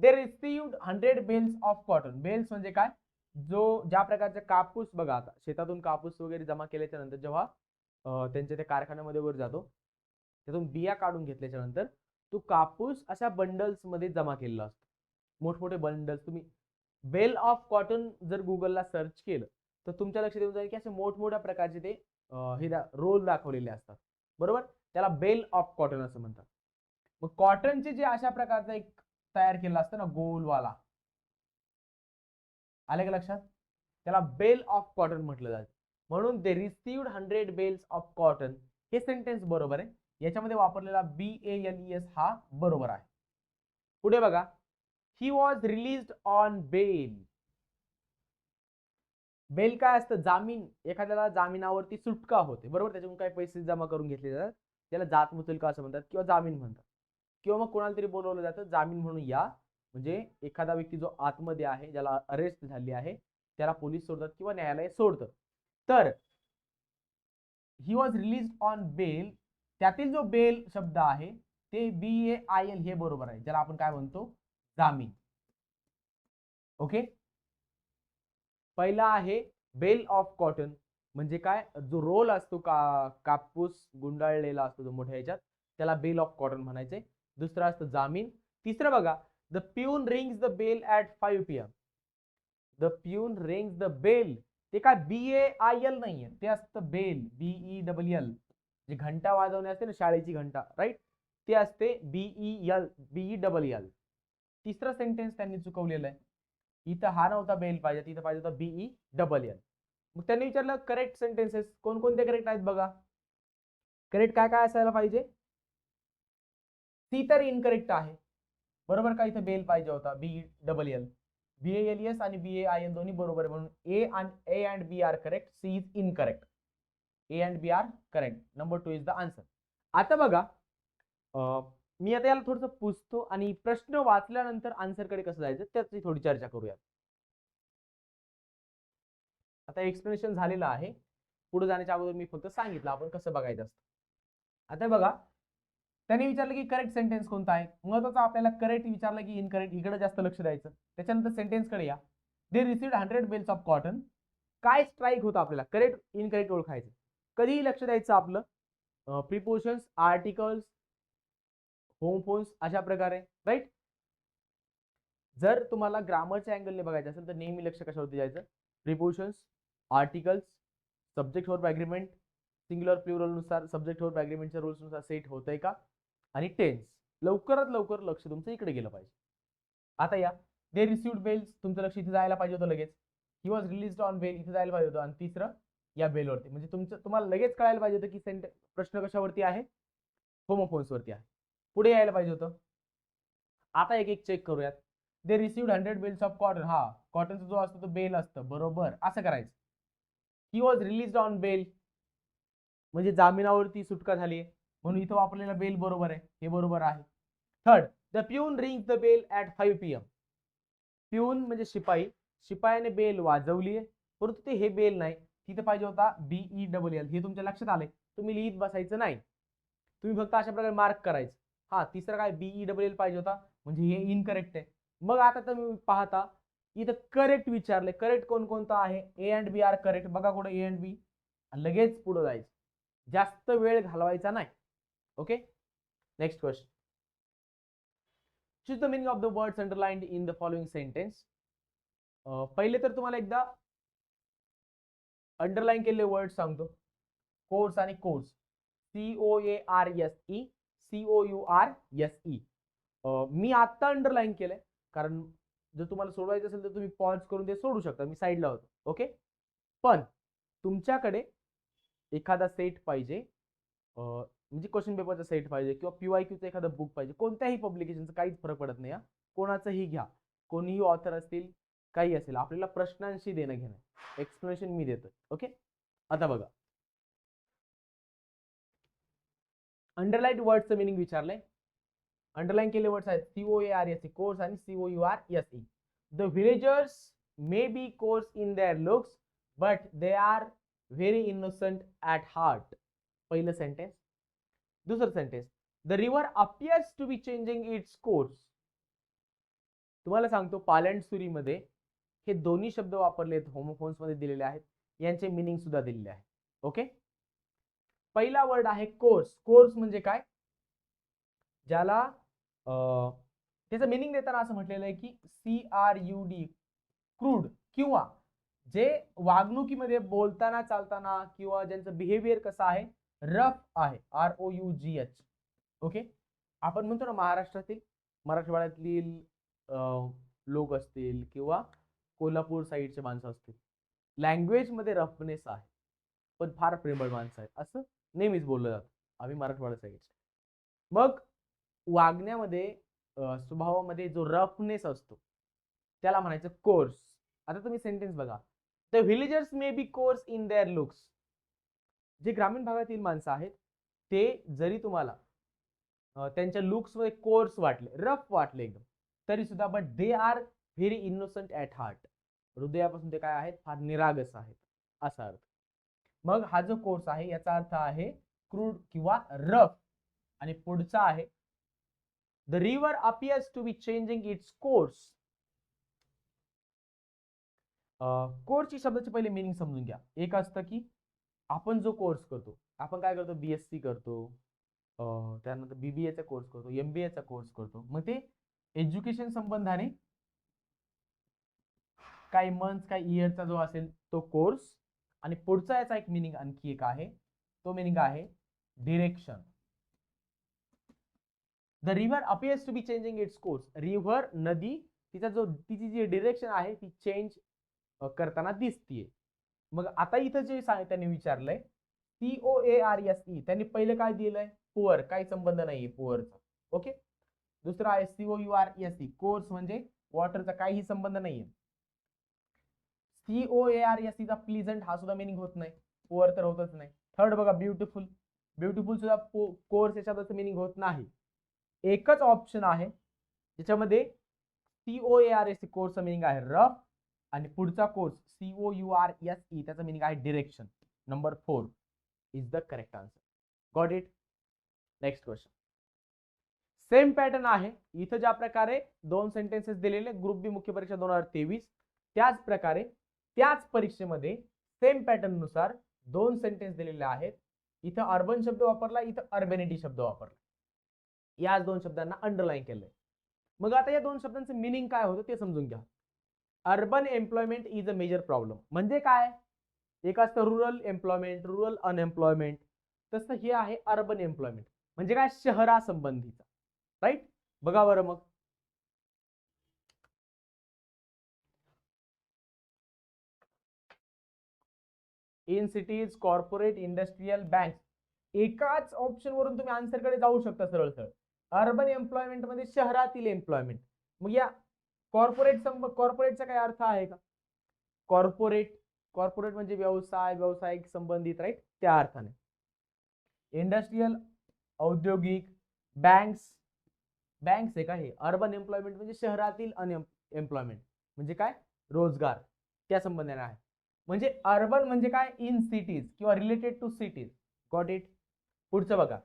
They received 100 bales of cotton. Bales म्हणजे काय, जो ज्या प्रकारचा कापूस, बघा आता शेतातून कापूस वगैरे जमा केल्याच्या नंतर जेव्हा त्यांच्या त्या कारखान्यामध्ये वर जातो, त्यातून बिया काढून घेतल्याच्या नंतर तो कापूस अशा बंडल्स मध्ये जमा केलेला असतो, मोठमोठे बंडल्स. तुम्ही बेल ऑफ कॉटन जर गुगलला सर्च केलं तर तुमच्या लक्षात येऊन जाईल की असे मोठमोठ्या प्रकारचे ते हे रोल दाखवलेले असतात, बरोबर. त्याला बेल ऑफ कॉटन असं म्हणतात. मग कॉटनचे जे अशा प्रकारचा एक तयार केला असतं ना गोलवाला, आले का लक्षात, त्याला बेल ऑफ कॉटन म्हटलं जातं. म्हणून दे रिसिव्ड 100 बेल्स ऑफ कॉटन हे सेंटेन्स बरोबर आहे, याच्यामध्ये वापरलेला BALES हा बरोबर आहे. पुढे बघा, he was released on bail. Bail काय असतं, जामीन. एखाद्याला जामिनावरती सुटका होते, बरोबर, त्याच्याकडून काही पैसे जमा करून घेतले जातात, त्याला जात मुचलका असं म्हणतात किंवा जामीन म्हणतात. किंवा मग कोणाला तरी बोलवलं जातं, जामीन म्हणून या, म्हणजे एखादा व्यक्ती जो आतमध्ये आहे, ज्याला अरेस्ट झाली आहे, त्याला पोलीस सोडतात किंवा न्यायालय सोडतं. तर he was release on bail, त्यातील जो बेल शब्द आहे ते BAIL हे बरोबर आहे, ज्याला आपण काय म्हणतो, जामीन. ओके. पहिला आहे बेल ऑफ कॉटन, म्हणजे काय, जो रोल असतो कापूस गुंडाळलेला असतो जो मोठ्या ह्याच्यात, त्याला बेल ऑफ कॉटन म्हणायचे. दुसरा असतं जामीन. तिसरं बघा, the peon rings the bell at 5 PM. The peon rings the bell, ते काय BAIL नाहीये, ते असतं बेल, BELL. जे घंटा वाजवणे असते ना, शाळेची घंटा, राईट, ते असते BELL. तिसरं सेंटेन्स त्यांनी चुकवलेलं आहे. इथं हा नव्हता बेल पाहिजे, तिथं पाहिजे होता BELL. मग त्यांनी विचारलं करेक्ट सेंटेन्सेस कोणकोणते करेक्ट आहेत बघा. करेक्ट काय काय असायला पाहिजे. सी तर इनकरेक्ट आहे, बरोबर का, इथं बेल पाहिजे होता BELL. BALS आणि BAIL दोन्ही बरोबर आहे, म्हणून A and B are correct, C is incorrect. A and B are correct. Number 2 is the answer. आता बघा, मी आता याला थोडंसं पुसतो आणि प्रश्न वाचल्यानंतर आन्सरकडे कसं जायचं त्याची थोडी चर्चा करूया. आता एक्सप्लेनेशन झालेलं आहे. पुढे जाण्याच्या अगोदर मी फक्त सांगितलं आपण कसं बघायचं असतं. आता बघा, त्यांनी विचारलं की करेक्ट सेंटेन्स कोणता आहे. महत्वाचं आपल्याला करेक्ट विचारलं की इनकरेक्ट, इकडे जास्त लक्ष द्यायचं. त्याच्यानंतर सेंटेन्स कडे या. They received 100 bales of cotton. काय स्ट्राईक होतं आपल्याला, करेक्ट इनकरेक्ट ओळखायचं. कधीही लक्ष द्यायचं आपलं, प्रिपोजिशन्स, आर्टिकल्स, होम फोन्स, अशा प्रकारे, राईट. जर तुम्हाला ग्रामरच्या अँगलने बघायचं असेल तर नेहमी लक्ष कशावरती जायचं, prepositions, articles, subject verb agreement, singular plural नुसार सब्जेक्ट वर्ब ॲग्रीमेंटच्या रूल्स नुसार सेट होतंय का, आणि टेन्स. लवकरात लवकर लक्ष तुमचं इकडे गेलं पाहिजे. आता या, दे रिसिव्ड बेल्स, तुमचं लक्ष इथे जायला पाहिजे होतं लगेच. He was released on bail, इथे जायला पाहिजे होतं. आणि तिसरं या बेलवरती, म्हणजे तुम्हाला लगेच कळायला पाहिजे होतं की प्रश्न कशावरती आहे, होमोफोन्स वरती आहे. पुढे यायला पाहिजे होतं. आता एक एक चेक करूयात. दे रिसिव्ड 100 बेल्स ऑफ कॉटन. हा, कॉटनचा जो असतो तो बेल असतं, बरोबर, असं करायचं. He was released on bail, म्हणजे जामिनावरती सुटका झाली, म्हणून इथं वापरलेला बेल बरोबर आहे, हे बरोबर आहे. Third, the peon rings the bell at 5 PM. Peon म्हणजे शिपाई, शिपायाने बेल वाजवली, परंतु ते हे बेल नाही, तिथे पाहिजे होता BELL. हे तुमच्या लक्षात आलंय, तुम्ही लिहित बसायचं नाही, तुम्ही फक्त अशा प्रकारे मार्क करायचं. हा, तिसरा काय BELL पाहिजे होता, म्हणजे हे इनकरेक्ट आहे. मग आता तुम्ही पाहता इथं करेक्ट विचारले, करेक्ट कोणकोणतं आहे, A and B are correct. बघा कुठे A and B, लगेच पुढे जायचं, जास्त वेळ घालवायचा नाही. Okay, next question. Choose the meaning of the words underlined in the following sentence. पहिले तर तुम्हाला एकदा अंडरलाइन केलेले वर्ड सांगतो, कोर्स आणि कोर्स, COARSE, COURSE. मी आता अंडरलाइन केलंय, कारण जर तुम्हाला सोडवायचं असेल तर तुम्ही पॉज करून ते सोडू शकता, मी साईडला होतो. ओके, पण तुमच्याकडे एखादा सेट पाहिजे, म्हणजे क्वेश्चन पेपरचा सेट पाहिजे किंवा PYQचं एखादं बुक पाहिजे, कोणत्याही पब्लिकेशनचं काहीच फरक पडत नाही. कोणाचंही घ्या, कोणीही ऑथर असतील, काही असेल, आपल्याला प्रश्नांशी देणं घेणं, एक्सप्लेनेशन मी देतो. ओके, आता बघा, अंडरलाईन वर्डचं मिनिंग विचारलंय. अंडरलाईन केले वर्ड्स आहेत COARSE, कोर्स, आणि COURSE. The villagers may be coarse in their looks but they are very innocent at heart. पहिलं सेंटेन्स. दुसरं sentence, the river appears to be changing its course. तुम्हाला सांगतो, पालंडसुरीमध्ये हे दोन्ही शब्द वापरलेत, होमोफोन्स मध्ये दिलेले आहेत, यांचे मिनिंग सुद्धा दिलेले आहे. ओके, पहिला वर्ड आहे कोर्स. कोर्स म्हणजे काय, ज्याला त्याचं मिनिंग देताना असं म्हटलेलं आहे की CRUD, क्रूड, किंवा जे वागणुकीमध्ये बोलताना चालताना किंवा ज्यांचं बिहेवियर कसं आहे, रफ आहे, ROUGH. ओके, आपण म्हणतो ना महाराष्ट्रातील, मराठवाड्यातील लोक असतील किंवा कोल्हापूर साईडचे माणसं असतील, लँग्वेज मध्ये रफनेस आहे पण फार प्रेमळ माणसं आहेत, असं नेहमीच बोललं जातं आम्ही मराठवाडा साईडचे. मग वागण्यामध्ये, स्वभावामध्ये जो रफनेस असतो त्याला म्हणायचं कोर्स. आता तुम्ही सेंटेन्स बघा, the villagers may be coarse in their looks. जे ग्रामीण भागातील माणसं आहेत ते जरी तुम्हाला त्यांच्या लुक्स मध्ये कोर्स वाटले, रफ वाटले एकदम, तरी सुद्धा but they are very innocent at heart. हृदयापासून ते काय आहेत, फार निरागस आहेत, असा अर्थ. मग हा जो कोर्स आहे याचा अर्थ आहे क्रूड किंवा रफ. आणि पुढचा आहे the river appears to be changing its course. कोर्सची शब्दाची पहिले मिनिंग समजून घ्या. एक असतं की आपण जो कोर्स करतो, आपण काय करतो, BSc करतो, त्यानंतर BBA चा कोर्स करतो, MBA चा कोर्स करतो. मग ते एज्युकेशन संबंधाने काही मंथ्स काही इयरचा जो असेल तो कोर्स. आणि पुढचा याचा एक मिनिंग आणखी एक आहे, तो मिनिंग आहे direction. The river appears to be changing its course. River नदी तिची जी डिरेक्शन आहे ती चेंज करताना दिसतीये. मग आता इथं जे त्यांनी विचारलंय COARSE, त्यांनी पहिले काय दिलंय, पुअर, काही संबंध नाहीये पुअरचा. ओके. दुसरा आहे COURSE, कोर्स म्हणजे वॉटरचा काही संबंध नाहीये. COARSE चा प्लीझंट हा सुद्धा मिनिंग होत नाही, पुअर तर होतच नाही. थर्ड बघा ब्युटिफुल, ब्युटिफुल सुद्धा कोर्स या शब्दाचं मिनिंग होत नाही. एकच ऑप्शन आहे ज्याच्यामध्ये COARSE कोर्सचा मिनिंग आहे रफ, आणि पुढचा कोर्स COURSE त्याचा मिनिंग आहे direction. Number 4 is the correct answer. Got it. Next question. Same pattern आहे इथं, ज्या प्रकारे 2 सेंटेन्सेस दिलेले ग्रुप बी मुख्य परीक्षा 2023, त्याच प्रकारे त्याच परीक्षेमध्ये सेम पॅटर्न नुसार 2 सेंटेन्स दिलेले आहेत. इथं अर्बन शब्द वापरला, इथं अर्बॅनिटी शब्द वापरला. या 2 शब्दांना अंडरलाईन केलंय. मग आता या 2 शब्दांचं मिनिंग काय होतं ते समजून घ्या. Urban employment is a major problem म्हणजे काय, एक असतं रुरल एम्प्लॉयमेंट, रुरल अनएम्प्लॉयमेंट, तसं हे आहे अर्बन एम्प्लॉयमेंट म्हणजे काय, शहरासंबंधीचा. राईट. बघा बरं मग in cities, corporate, industrial, bank, एकाच ऑप्शन वरून तुम्ही आन्सर कडे जाऊ शकता सरळ सरळ. अर्बन एम्प्लॉयमेंट मध्ये शहरातील एम्प्लॉयमेंट. मग या कॉर्पोरेटचा काय अर्थ आहे का, कॉर्पोरेट, कॉर्पोरेट म्हणजे व्यवसाय, व्यावसायिक संबंधित, राईट, त्या अर्थाने. इंडस्ट्रियल, औद्योगिक, बँक्स, बँक्स आहे का हे अर्बन एम्प्लॉयमेंट म्हणजे शहरातील एम्प्लॉयमेंट म्हणजे काय, रोजगार, त्या संबंधाने आहे. म्हणजे अर्बन म्हणजे काय, इन सिटीज किंवा related to cities. Got it. पुढचं बघा.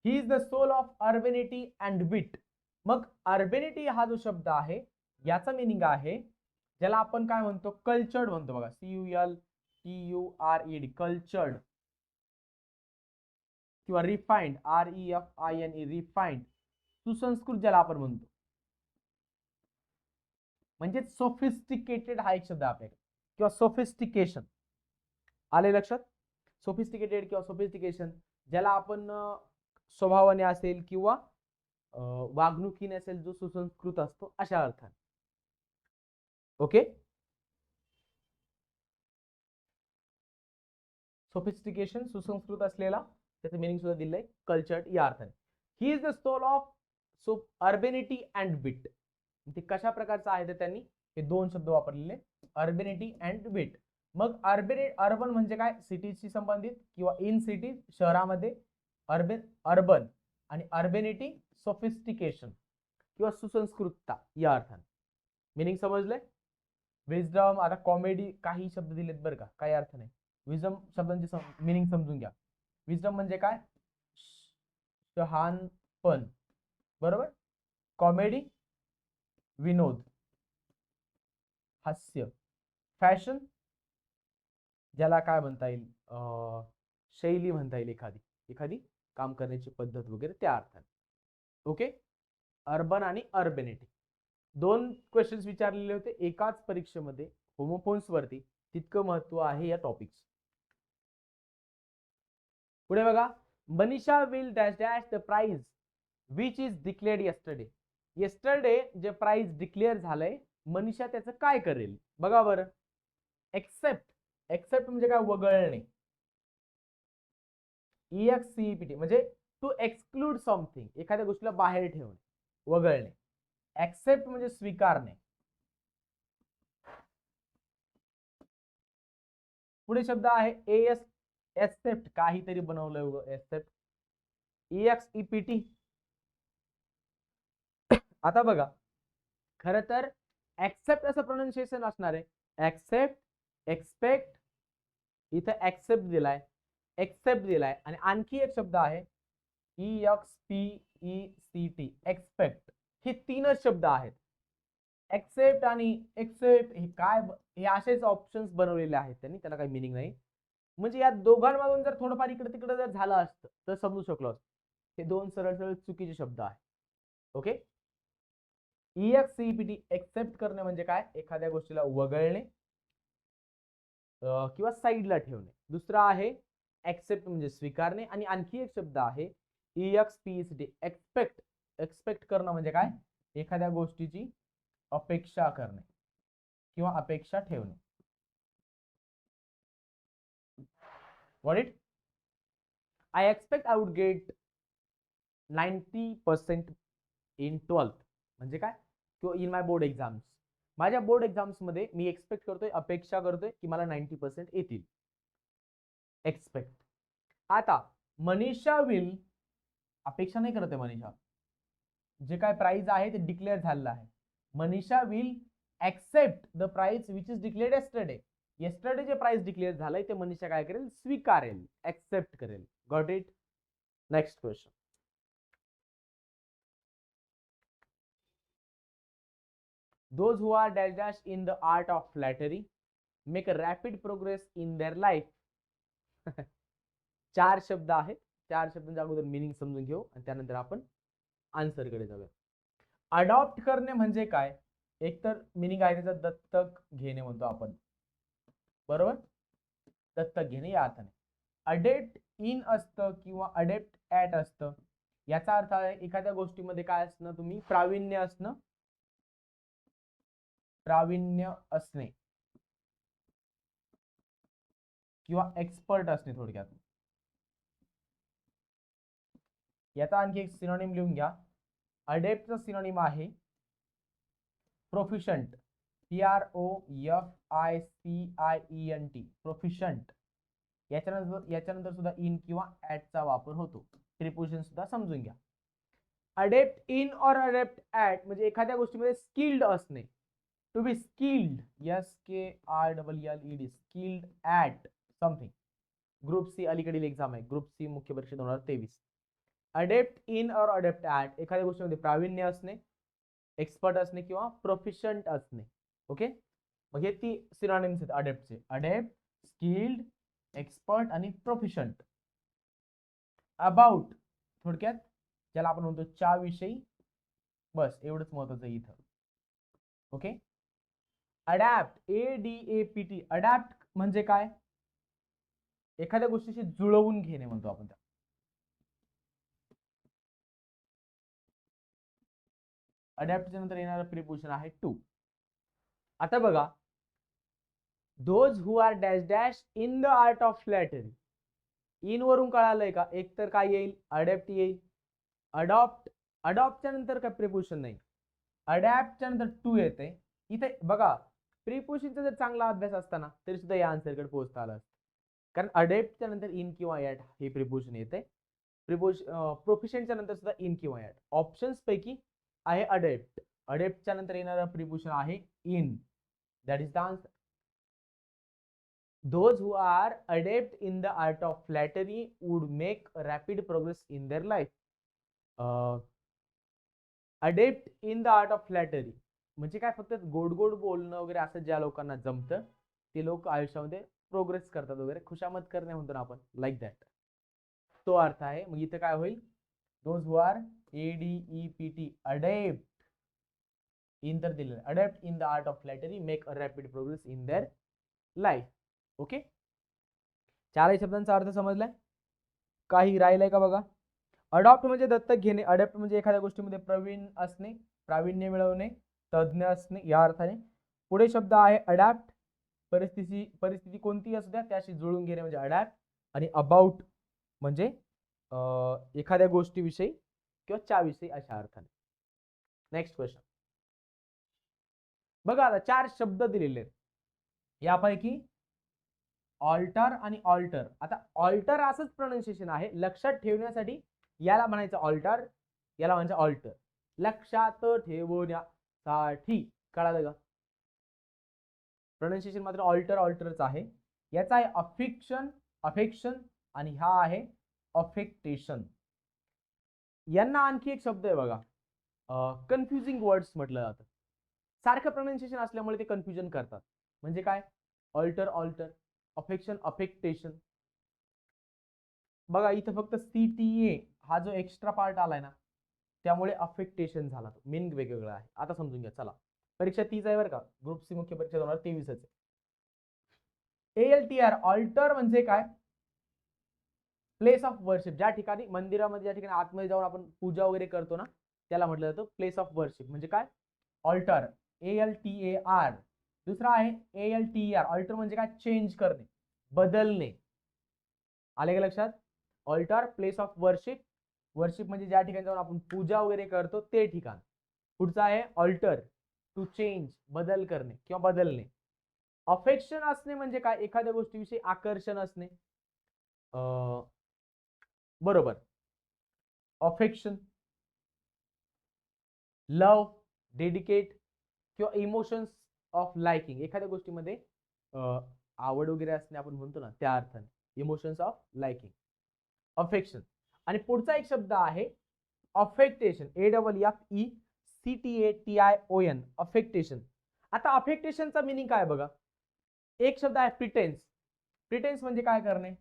He is the soul of urbanity and wit. मग अर्बेनिटी हा जो शब्द आहे याचा मिनिंग आहे, ज्याला आपण काय म्हणतो, कल्चर्ड म्हणतो बघा, CULTURED, कल्चर्ड, किंवा रिफाइंड, REFINE, रिफाइंड, सुसंस्कृत ज्याला आपण म्हणतो. म्हणजे सोफिस्टिकेटेड हा एक शब्द आपल्याकडे, किंवा सोफिस्टिकेशन. आले लक्षात. सोफिस्टिकेटेड किंवा सोफिस्टिकेशन ज्याला आपण स्वभावाने असेल किंवा वागणुकीने असेल जो सुसंस्कृत असतो अशा अर्थाने. ओके. सोफिस्टिकेशन सुसंस्कृत असलेला, त्याचं मिनिंग सुद्धा दिलंय कल्चर्ड या अर्थाने. He is the soul of urbanity and wit. ते कशा प्रकारचं आहे तर त्यांनी हे 2 शब्द वापरलेले, अर्बेनिटी अँड विट. मग अर्बन म्हणजे काय, सिटीजशी संबंधित किंवा इन सिटीज, शहरामध्ये, अर्बन, आणि अर्बेनिटी सोफिस्टिकेशन किंवा सुसंस्कृतता या अर्थाने. मिनिंग समजलंय. विजडम, आता कॉमेडी, काही शब्द दिलेत बरं का, काही अर्थ नाही. विजडम शब्दांची मिनिंग समजून घ्या. विजडम म्हणजे काय, शहाणपण, बरोबर. कॉमेडी, विनोद, हास्य. फॅशन, ज्याला काय म्हणता येईल, शैली म्हणता येईल, एखादी काम करण्याची पद्धत वगैरे त्या अर्थाने. ओके. अर्बन आणि अर्बेनिटी 2 क्वेश्चन्स विचारलेले होते एकाच परीक्षेमध्ये, होमोफोन्स वरती. तितकं महत्व आहे या टॉपिक्स. पुढे बघा. Manisha will dash dash the prize which is declared yesterday. Yesterday जे प्राइज डिक्लेअर झालंय, मनीषा त्याचं काय करेल. बघा बरं. एक्सेप्ट, एक्सेप्ट म्हणजे काय, वगळणे. EXCEPT म्हणजे टू एक्सक्लूड समथिंग, एखाद्या गोष्टीला बाहेर ठेवणे, वगळणे. एक्सेप्ट म्हणजे स्वीकारणे. पुढे शब्द आहे एक्सेप्ट, काहीतरी बनवलं, एक्सेप्ट, EXEPT. आता बघा, खर तर एक्सेप्ट असं प्रोनाउन्सिएशन असणार आहे. एक्सेप्ट, एक्सपेक्ट, इथं एक्सेप्ट दिलाय, एक्सेप्ट दिलाय, आणि आणखी एक शब्द आहे EXPECT, एक्सपेक्ट. हे 3च शब्द आहेत. एक्सेप्ट आणि एक्सेप्ट हे काय हे असेच ऑप्शन्स बनवलेले आहेत त्यांनी, त्याला काही मिनिंग नाही. म्हणजे या दोघांमधून जर थोडंफार इकडे तिकडे जर झालं असतं तर समजू शकलो असतो. हे दोन सरळ सरळ चुकीचे शब्द आहेत. ओके. EXCEPT एक्सेप्ट करणे म्हणजे काय? एखाद्या गोष्टीला वगळणे किंवा साईडला ठेवणे. दुसरा आहे एक्सेप्ट म्हणजे स्वीकारणे, आणि आणखी एक शब्द आहे EXPECT एक्सपेक्ट. एक्सपेक्ट करणं म्हणजे काय? एखाद्या गोष्टीची अपेक्षा करणे किंवा अपेक्षा ठेवणे. What it? I expect I would get 90% in 12th. म्हणजे काय? किंवा इन माय बोर्ड एक्झाम्स. माझ्या बोर्ड एक्झाम्स मध्ये मी एक्सपेक्ट करतोय, अपेक्षा करतोय की मला 90% येतील. एक्सपेक्ट. आता मनीषा विल, अपेक्षा नाही करत आहे मनीषा, जे काय प्राइस आहे ते डिक्लेअर झालेलं आहे. Manisha will accept the price which is declared yesterday. Yesterday जे प्राइस डिक्लेअर झालंय ते मनीषा काय करेल? स्वीकारेल, एक्सेप्ट करेल. Got it? Next question. Those who are dash dash in the art of flattery make a rapid progress in their life. 4 शब्द आहेत. 4 शब्दांच्या अगोदर मिनिंग समजून घेऊ आणि त्यानंतर आपण आन्सर कडे जाऊया. अडॉप्ट करणे म्हणजे काय? एकतर मिनिंग आहे त्याचा दत्तक घेणे म्हणतो आपण, बरोबर? दत्तक घेणे या अर्थाने. अडेप्ट इन असतं किंवा अडेप्ट ॲट असतं. याचा अर्थ आहे एखाद्या गोष्टीमध्ये काय असणं? तुम्ही प्रावीण्य असणं, प्रावीण्य असणे किंवा एक्सपर्ट असणे थोडक्यात. याचा आणखी एक सिनोनिम लिहून घ्या. अडेप्टचा सिनोनिम आहे प्रोफिशंट. PROFICIENT, प्रोफिशंट. याच्यानंतर सुद्धा इन किंवा ॲटचा वापर होतो. प्रिपोजिशन सुद्धा समजून घ्या. अडेप्ट इन और अडेप्ट ॲट म्हणजे एखाद्या गोष्टीमध्ये स्किल्ड असणे. To be skilled, SKILLED, skilled at something. Group C अलीकडील एक्झाम आहे, ग्रुप सी मुख्य परीक्षा 2023. अडेप्ट इन और अडेप्ट ॲट एखाद्या गोष्टीमध्ये प्रावीण्य असणे, एक्सपर्ट असणे किंवा प्रोफिशंट असणे. ओके. मग हे ती सिनोनिम्स आहेत अडेप्टचे. अडेप्ट, स्किल्ड, एक्सपर्ट आणि प्रोफिशंट. अबाउट थोडक्यात ज्याला आपण म्हणतो च्या विषयी, बस एवढंच महत्वाचं आहे इथं. ओके. अडॅप्ट, ADAPT, अडॅप्ट म्हणजे काय? एखाद्या गोष्टीशी जुळवून घेणे म्हणतो आपण त्या. अडॅप्टच्या नंतर येणारं प्रिपोजिशन आहे टू. आता बघा, those who are dash dash in the art of flattery. In वरून कळालंय का? एक तर काय येईल? अडॅप्ट येईल. अडॉप्ट, अडॉप्टच्या नंतर काय प्रिपोजिशन नाही. अडॅप्टच्या नंतर टू येते. इथे बघा, प्रिपोजिशनचा जर चांगला अभ्यास असताना तरी सुद्धा या आन्सरकडे पोहोचता आला असतं. कारण अडॅप्टच्या नंतर इन किंवा ॲट हे प्रिपोजिशन येते. प्रोफिशियंटच्या नंतर सुद्धा इन किंवा ॲट. ऑप्शन्स पैकी आहे अडॅप्ट. अडॅप्टच्या नंतर येणारा प्रिपोजिशन आहे in. That is the answer. Those who are adept in the art of flattery would make rapid progress in their life. Adept in the art of flattery म्हणजे काय? फक्त गोड गोड बोलणं वगैरे असं ज्या लोकांना जमतं ते लोक आयुष्यामध्ये प्रोग्रेस करतात वगैरे, खुशामत करणे म्हणतो ना आपण, लाईक दॅट, तो अर्थ आहे. मग इथे काय होईल? Those who are ADEPT adept in तर दिलेलं, adept in the art of flattery make a rapid progress in their life. Okay. चारही शब्दांचा अर्थ समजलाय? काही राहिलंय का बघा. अडॉप्ट म्हणजे दत्तक घेणे. अडॉप्ट म्हणजे एखाद्या गोष्टीमध्ये प्रवीण असणे, प्रावीण्य मिळवणे, तज्ञ असणे या अर्थाने. पुढे शब्द आहे अडॅप्ट. परिस्थिती कोणतीही असू द्या त्याशी जुळून घेणे म्हणजे अडॅप्ट. आणि अबाउट म्हणजे एखाद्या गोष्टीविषयी किंवा च्याविषयी अशा अर्थाने. नेक्स्ट क्वेश्चन बघा. आता 4 शब्द दिलेले आहेत. यापैकी ऑल्टर आणि ऑल्टर. आता ऑल्टर असंच प्रोनाउन्सिएशन आहे, लक्षात ठेवण्यासाठी याला म्हणायचं ऑल्टर, याला म्हणायचं ऑल्टर. लक्षात ठेवण्यासाठी. कळालं का? प्रोनाउन्सिएशन मात्र ऑल्टर ऑल्टरच आहे. याचा आहे अफिक्शन, अफेक्शन आणि हा आहे अफेक्टेशन. यांना आणखी एक शब्द आहे बघा, कन्फ्युजिंग वर्ड्स म्हटलं जातं. सारखं प्रोनाउन्सिएशन असल्यामुळे ते कन्फ्युजन करतात. म्हणजे काय? Altar alter, affection affectation. बघा इथं फक्त CTA हा जो एक्स्ट्रा पार्ट आलाय ना, त्यामुळे अफेक्टेशन झाला. मीनिंग वेगवेगळं आहे. आता समजून घ्या. चला, परीक्षा तीच आहे बरं का, ग्रुप सी मुख्य परीक्षा 2023 आहे. ALTR ऑल्टर म्हणजे काय? Place of worship. ज्या ठिकाणी मंदिरामध्ये, ज्या ठिकाणी आतमध्ये जाऊन आपण पूजा वगैरे करतो ना, त्याला म्हटलं जातं प्लेस ऑफ वर्शिप. म्हणजे काय? ऑल्टर. ALTAR. दुसरा आहे ALTER. ऑल्टर म्हणजे काय? चेंज करणे, बदलणे. आले का लक्षात? Altar place of worship. Worship म्हणजे ज्या ठिकाणी जाऊन आपण पूजा वगैरे करतो ते ठिकाण. पुढचा आहे ऑल्टर, टू चेंज, बदल करणे किंवा बदलणे. अफेक्शन असणे म्हणजे काय? एखाद्या गोष्टीविषयी आकर्षण असणे. बरोबर. अफेक्शन, लव, डेडिकेट किंवा इमोशन्स ऑफ लाइकिंग. एखाद्या गोष्टीमध्ये आवड वगैरे असणे आपण म्हणतो ना, त्या अर्थाने इमोशन्स ऑफ लाइकिंग, अफेक्शन. आणि पुढचा एक शब्द आहे अफेक्टेशन. AFFECTATION. अफेक्टेशन. आता अफेक्टेशनचा मिनिंग काय बघा. एक शब्द आहे प्रिटेन्स. प्रिटेन्स म्हणजे काय करणे?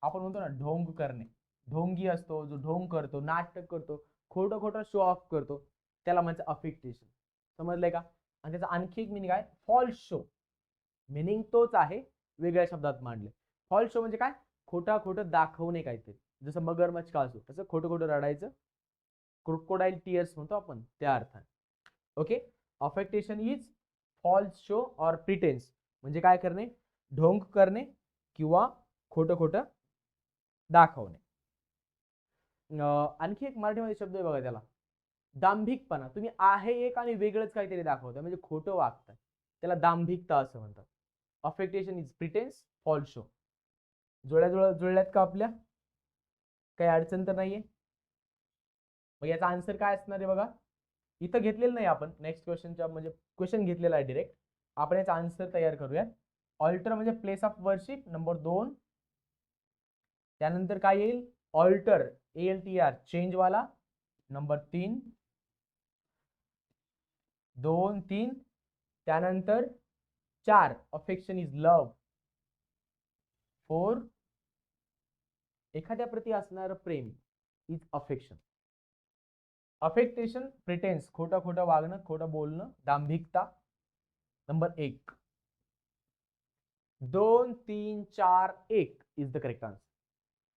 आपण म्हणतो ना ढोंग करणे. ढोंगी असतो जो ढोंग करतो, नाटक करतो, खोटं खोटं शो ऑफ करतो, त्याला म्हणजे अफेक्टेशन. समजलंय का? आणि त्याचा आणखी एक मिनिंग आहे फॉल्स शो. मिनिंग तोच आहे, वेगळ्या शब्दात मांडले. फॉल्स शो म्हणजे काय? खोटं दाखवणे काहीतरी. जसं मगरमच्छ का असो, तसं खोटं रडायचं, क्रोकोडाईल टीयर्स म्हणतो आपण, त्या अर्थाने. Okay. Affectation is false show or pretence. म्हणजे काय करणे? ढोंग करणे किंवा खोटं दाखवणे. आणखी एक मराठीमध्ये शब्द आहे बघा त्याला, दांभिकपणा. तुम्ही आहे एक आणि वेगळंच काहीतरी दाखवता, म्हणजे खोटं वागताय, त्याला दांभिकता असं म्हणतात. Affectation is pretence, false show. जुळल्यात का आपल्या? काही अडचण तर नाहीये? मग याचा आन्सर काय असणार आहे बघा. इथं घेतलेलं नाही आपण, नेक्स्ट क्वेश्चनच्या म्हणजे क्वेश्चन घेतलेला आहे डायरेक्ट. आपण याचा आन्सर तयार करूयात. ऑल्टर म्हणजे प्लेस ऑफ वर्शिप, नंबर 2. त्यानंतर काय येईल? ऑल्टर, ALTR, चेंज वाला, नंबर 3. 2 3. त्यानंतर 4, अफेक्शन इज लव. 4, एखाद्या प्रती असणारं प्रेम इज अफेक्शन. अफेक्टेशन, प्रिटेन्स, खोटं वागणं, खोटं बोलणं, दांभिकता. Number 1. 2 3 4 1 is the correct answer.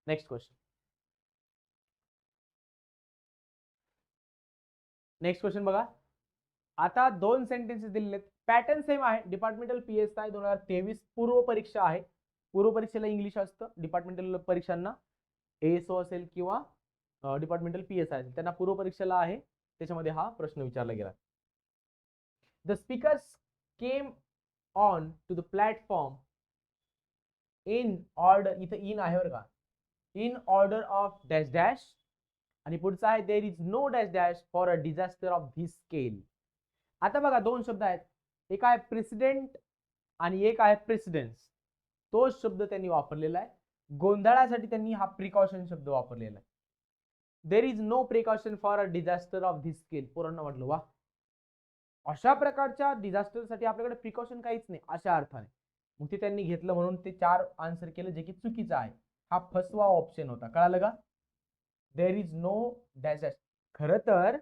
Next question. Next question बघा. आता 2 सेंटेन्सेस दिलेले आहेत. पॅटर्न सेम आहे. डिपार्टमेंटल PSI 2023 पूर्व परीक्षा आहे. पूर्व परीक्षेला इंग्लिश असतं. डिपार्टमेंटल परीक्षांना ASO असेल किंवा डिपार्टमेंटल PSI असेल, त्यांना पूर्व परीक्षेला आहे. त्याच्यामध्ये हा प्रश्न विचारला गेला. The speakers came on to the platform in order. इथं इन आहे बरं का. In order of dash dash. आणि पुढचा आहे there is no dash dash for a disaster of this scale. आता बघा 2 शब्द आहेत. एक आहे प्रेसिडेंट आणि एक आहे प्रेसिडेन्स. तोच शब्द त्यांनी वापरलेला आहे. गोंधळासाठी त्यांनी हा प्रिकॉशन शब्द वापरलेला आहे. There is no precaution for a disaster of this scale. पोरांना म्हटलं वा, अशा प्रकारच्या डिझास्टरसाठी आपल्याकडे प्रिकॉशन काहीच नाही, अशा अर्थाने. मग ते त्यांनी घेतलं म्हणून ते 4 आन्सर केलं, जे की चुकीचं आहे. हा फसवा ऑप्शन होता. कळालं का? There is no dash dash. खरं तर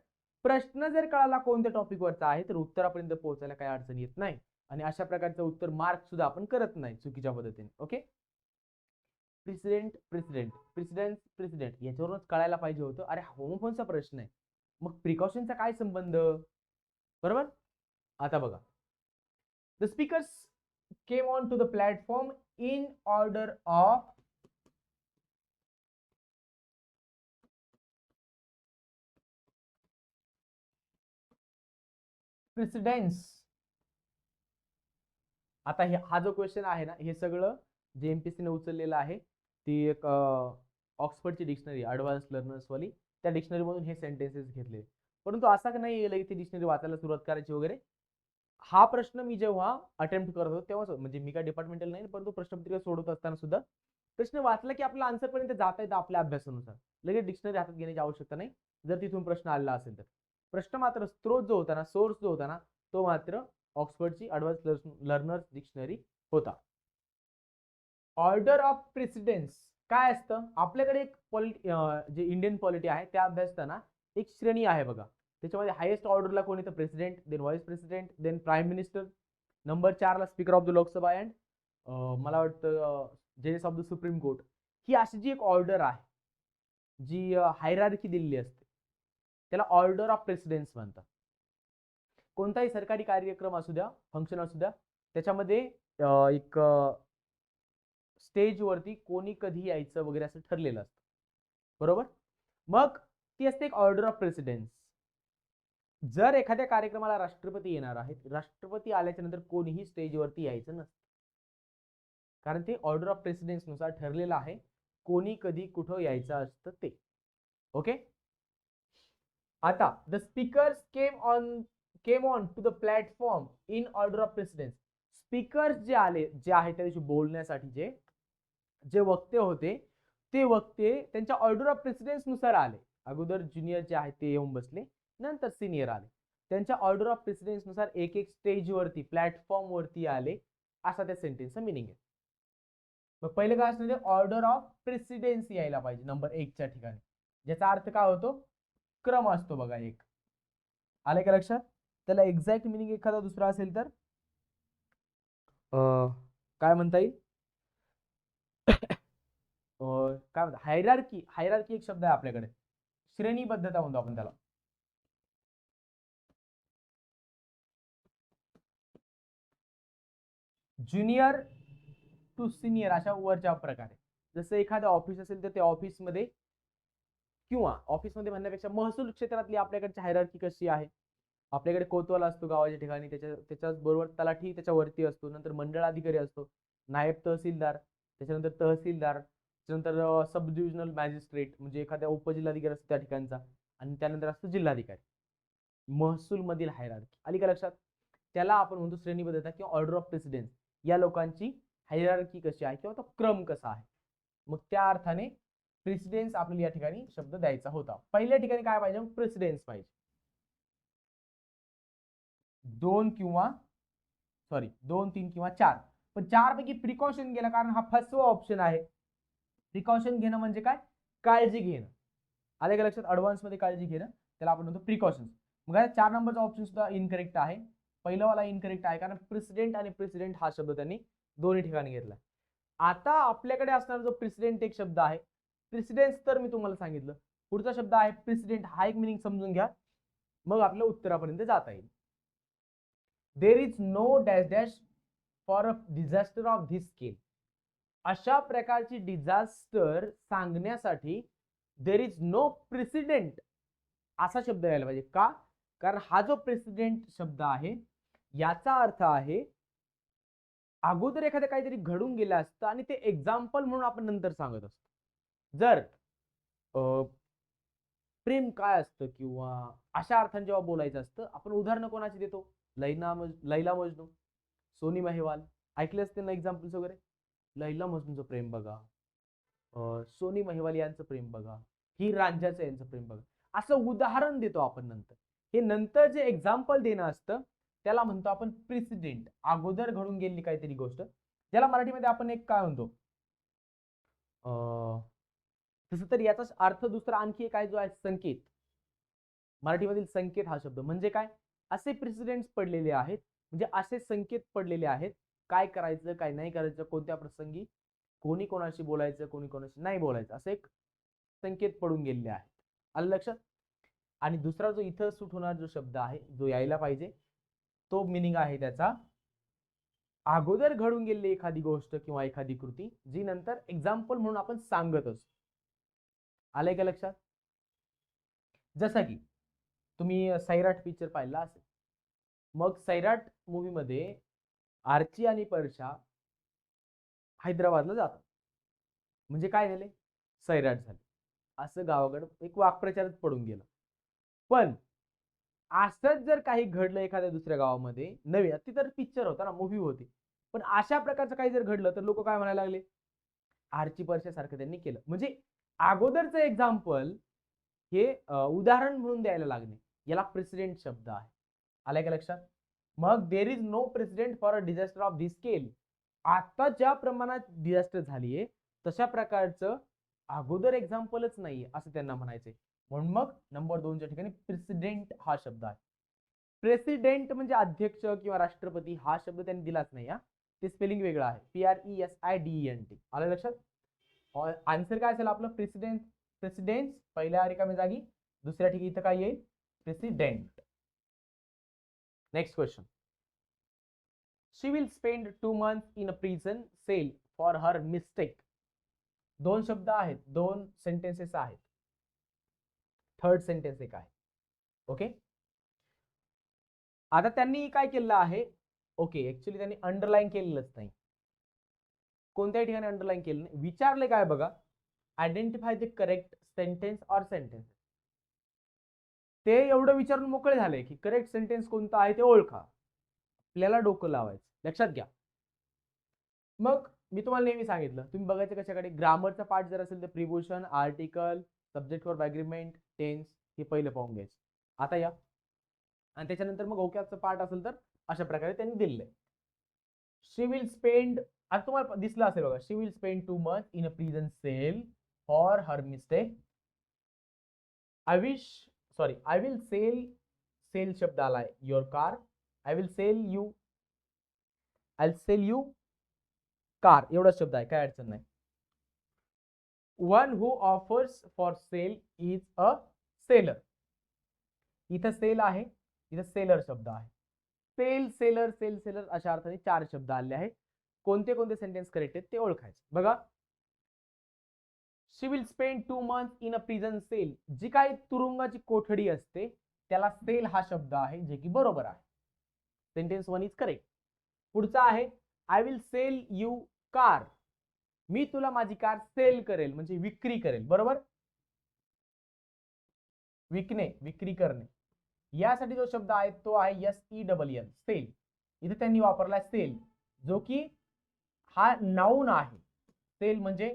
प्रश्न जर कळाला कोणत्या टॉपिकवरचा आहे, तर उत्तरापर्यंत पोहोचायला काही अडचण येत नाही. आणि अशा प्रकारचं उत्तर मार्क सुद्धा आपण करत नाही चुकीच्या पद्धतीने. Okay. President president, president president, याच्यावरूनच कळायला पाहिजे होतं. अरे होमोफोनचा प्रश्न आहे, मग प्रिकॉशनचा काय संबंध? बरोबर. आता बघा. The speakers came on to the platform in order of precedence. आता हा जो क्वेश्चन आहे ना, हे सगळं जे MPSC ने उचललेलं आहे, ती एक ऑक्सफर्डची डिक्शनरी, ॲडव्हान्स लर्नर्स वाली, त्या डिक्शनरी मधून हे सेंटेन्सेस घेतले. परंतु असा नाही की ती डिक्शनरी वाचायला सुरुवात करायची वगैरे. हा प्रश्न मी जेव्हा अटेम्प्ट करत होतो तेव्हा, म्हणजे मी काय डिपार्टमेंटल नाही, परंतु प्रश्नपत्रिका सोडत असताना सुद्धा प्रश्न वाचला की आपला आन्सर पर्यंत जाता येतं आपल्या अभ्यासानुसार. लगेच डिक्शनरी हातात घेण्याची आवश्यकता नाही जर तिथून प्रश्न आलेला असेल तर. प्रश्न मात्र स्त्रोत जो होता ना, सोर्स जो होता ना, तो मात्र ऑक्सफर्डची ॲडव्हान्स लर्नर्स डिक्शनरी होता. ऑर्डर ऑफ प्रेसिडेन्स काय असतं? आपल्याकडे एक जे इंडियन पॉलिटी आहे त्या अभ्यासताना एक श्रेणी आहे बघा. त्याच्यामध्ये हायेस्ट ऑर्डरला कोण येतं? President, then vice president, then prime minister, number 4 ला speaker of the Lok Sabha and मला वाटतं जजेस ऑफ द सुप्रीम कोर्ट. ही अशी जी एक ऑर्डर आहे जी हायरार्की दिलेली असते त्याला ऑर्डर ऑफ प्रेसिडेन्स म्हणतात. कोणताही सरकारी कार्यक्रम असू द्या, फंक्शन असू द्या, त्याच्यामध्ये एक स्टेजवरती कोणी कधी यायचं वगैरे असं ठरलेलं असतं, बरोबर? मग ती असते एक ऑर्डर ऑफ प्रेसिडेन्स. जर एखाद्या कार्यक्रमाला राष्ट्रपती येणार आहेत, राष्ट्रपती आल्याच्या नंतर कोणीही स्टेजवरती यायचं नसतं, कारण ते ऑर्डर ऑफ प्रेसिडेन्स नुसार ठरलेलं आहे कोणी कधी कुठं यायचं असतं ते. ओके. आता the speakers came on to the platform in order of precedence. Speakers जे आले, जे आहे त्या दिवशी बोलण्यासाठी जे वक्ते होते, ते वक्ते त्यांच्या ऑर्डर ऑफ प्रेसिडेन्स नुसार आले. अगोदर ज्युनियर जे आहेत ते येऊन बसले, नंतर सिनियर आले. त्यांच्या ऑर्डर ऑफ प्रेसिडेन्स नुसार एक एक स्टेजवरती, प्लॅटफॉर्मवरती आले, असा त्या सेंटेन्सचा मिनिंग आहे. मग पहिले काय असणार? ऑर्डर ऑफ प्रेसिडेन्स यायला पाहिजे नंबर 1 च्या ठिकाणी, ज्याचा अर्थ काय होतो? क्रम असतो बघा एक. आले का लक्षात? त्याला एक्झॅक्ट मिनिंग एखादा दुसरा असेल तर काय म्हणता येईल? काय म्हणतात? हायरार्की. हायरार्की एक शब्द आहे आपल्याकडे, श्रेणीबद्धता म्हणतो आपण त्याला. ज्युनियर टू सिनियर अशा वरच्या प्रकारे. जसं एखादं ऑफिस असेल तर त्या ऑफिसमध्ये किंवा ऑफिसमध्ये म्हणण्यापेक्षा महसूल क्षेत्रातली आपल्याकडची हायरार्की कशी आहे? आपल्याकडे कोतवाल असतो गावाच्या ठिकाणी, त्याच्याच बरोबर तलाठी त्याच्यावरती असतो, नंतर मंडळ अधिकारी असतो, नायब तहसीलदार, त्याच्यानंतर तहसीलदार, त्याच्यानंतर सब डिव्हिजनल मॅजिस्ट्रेट म्हणजे एखाद्या उपजिल्हाधिकारी असतो त्या ठिकाणचा, आणि त्यानंतर असतो जिल्हाधिकारी. महसूल मधील हायरार्की आली का लक्षात? त्याला आपण म्हणतो श्रेणीबद्धता किंवा ऑर्डर ऑफ प्रेसिडेन्स. या लोकांची हायरार्की कशी आहे किंवा तो क्रम कसा आहे. मग त्या अर्थाने प्रेसिडेन्स आपल्याला या ठिकाणी शब्द द्यायचा होता. पहिल्या ठिकाणी काय पाहिजे? प्रेसिडेन्स पाहिजे. 2, 3 किंवा 4. पण 4 पैकी प्रिकॉशन गेला, कारण हा फसवा ऑप्शन आहे. प्रिकॉशन घेणं म्हणजे काय? काळजी घेणं. आले का लक्षात? ऍडव्हान्स मध्ये काळजी घेणं त्याला आपण म्हणतो प्रिकॉशन्स. मग 4 नंबरचा ऑप्शन सुद्धा इनकरेक्ट आहे. पहिला वाला इनकरेक्ट आहे, कारण प्रेसिडेंट आणि प्रेसिडेंट हा शब्द त्यांनी दोन्ही ठिकाणी घेतला. आता आपल्याकडे असणारा जो प्रेसिडेंट एक शब्द आहे, प्रेसिडेन्स तर मी तुम्हाला सांगितलं. पुढचा शब्द आहे प्रेसिडेंट. हा एक मिनिंग समजून घ्या, मग आपल्या उत्तरापर्यंत जाता येईल. There is no dash dash for a disaster of this scale. अशा प्रकारची डिझास्टर सांगण्यासाठी देर इज नो प्रेसिडेंट असा शब्द यायला पाहिजे. का? कारण हा जो प्रेसिडेंट शब्द आहे याचा अर्थ आहे अगोदर एखादं काहीतरी घडून गेलं असतं आणि ते एक्झाम्पल म्हणून आपण नंतर सांगत असतो. जर प्रेम काय असतं किंवा अशा अर्थाने जेव्हा बोलायचं असतं, आपण उदाहरणं कोणाची देतो? लैला मजनू, सोनी महिवाल. ऐकले असते ना एक्झाम्पल्स वगैरे. लैला मजनूचं प्रेम बघा, सोनी महिवाल यांचं प्रेम बघा, ही रांझ्याचं यांचं प्रेम बघा, असं उदाहरण देतो आपण नंतर. हे नंतर जे एक्झाम्पल देणं असतं त्याला म्हणतो आपण प्रेसिडेंट. अगोदर घडून गेलेली काहीतरी गोष्ट, ज्याला मराठीमध्ये आपण एक काय म्हणतो, तसं तर याचा अर्थ दुसरा आणखी काय जो आहे संकेत. मराठीमधील संकेत हा शब्द म्हणजे काय? असे प्रेसिडेंट्स पडलेले आहेत, म्हणजे असे संकेत पडलेले आहेत, काय करायचं काय नाही करायचं, कोणत्या प्रसंगी कोणी कोणाशी बोलायचं कोणी कोणाशी नाही बोलायचं, असे एक संकेत पडून गेलेले आहेत. आलं लक्षात? आणि दुसरा जो इथं सूट होणार जो शब्द आहे, जो यायला पाहिजे, तो मिनिंग आहे त्याचा अगोदर घडून गेलेली एखादी गोष्ट किंवा एखादी कृती जी नंतर एक्झाम्पल म्हणून आपण सांगत असतो. आलंय का लक्षात? जसं की तुम्ही सैराट पिक्चर पाहिला असेल, मग सैराट मूवी मध्ये आर्ची आणि परशा हैदराबादला जातात, म्हणजे काय झाले? सैराट झाले. असं गावाकडे एक वाक्प्रचारच पडून गेलं. पण असंच जर काही घडलं एखाद्या दुसऱ्या गावामध्ये, नवीन, ती तर पिक्चर होता ना, मूवी होती, पण अशा प्रकारचं काही जर घडलं तर लोक काय म्हणायला लागले? आर्ची परशा सारखं त्यांनी केलं. म्हणजे अगोदरचं एक्झाम्पल हे उदाहरण म्हणून द्यायला लागणे, याला प्रेसिडेंट शब्द आहे. आलाय का लक्षात? मग there is no president for a disaster of this scale. आता ज्या प्रमाणात डिझास्टर झालीये तशा प्रकारचं अगोदर एक्झाम्पलच नाही असं त्यांना म्हणायचंय. म्हणून मग नंबर 2च्या ठिकाणी प्रेसिडेंट हा शब्द आहे. प्रेसिडेंट म्हणजे अध्यक्ष किंवा राष्ट्रपती हा शब्द त्यांनी दिलाच नाही. ते स्पेलिंग वेगळं आहे. PRESIDENT. आलं लक्षात. आन्सर काय असेल आपलं? प्रेसिडेंट पहिल्या रिकाम्या जागी, दुसऱ्या ठिकाणी इथं काय येईल? President. Next question. She will spend 2 months in a prison cell for her mistake. 2 शब्द आहेत, 2 सेंटेन्सेस आहेत. थर्ड सेंटेन्स एक आहे. ओके. आता त्यांनी काय केलेलं आहे? ओके, ऍक्च्युली त्यांनी अंडरलाईन केलेलंच नाही. कोणत्याही ठिकाणी अंडरलाईन केलं नाही. विचारले काय बघा? Identify the correct sentence or sentence. ते एवढं विचारून मोकळे झाले की करेक्ट सेंटेन्स कोणता आहे ते ओळखा. आपल्याला डोकं लावायचं. लक्षात घ्या. मग मी तुम्हाला नेहमी सांगितलं, तुम्ही बघायचं कशाकडे? ग्रामरचा पार्ट जर असेल तर preposition, article, subject verb agreement, tense हे पहिलं पाहून घ्यायचं. आता या आणि त्याच्यानंतर मग ओकॅबचं पार्ट असेल तर अशा प्रकारे त्यांनी दिलेलं आहे. शी विल स्पेंड, आता तुम्हाला दिसलं असेल बघा, she will spend 2 months in a prison cell for her mistake. I will sell शब्द आलाय. Your car. I will sell you car एवढा शब्द आहे, काय अडचण नाही. One who offers for sale is a seller. इथं सेल आहे, इथं सेलर शब्द आहे. सेल सेलर अशा अर्थाने 4 शब्द आले आहेत. कोणते कोणते सेंटेन्स करेक्ट आहेत ते ओळखायचे. बघा, she will spend 2 months in a prison cell. जी काही तुरुंगाची कोठडी असते त्याला सेल हा शब्द आहे, जे की बरोबर आहे. Sentence 1 is correct. पुढचा आहे I will sell you car. मी तुला माझी कार सेल करेल म्हणजे विक्री करेल. बरोबर. विक्री करणे यासाठी जो शब्द आहे तो आहे SELL सेल. इथे त्यांनी वापरला सेल, जो की हा नाऊन आहे. सेल म्हणजे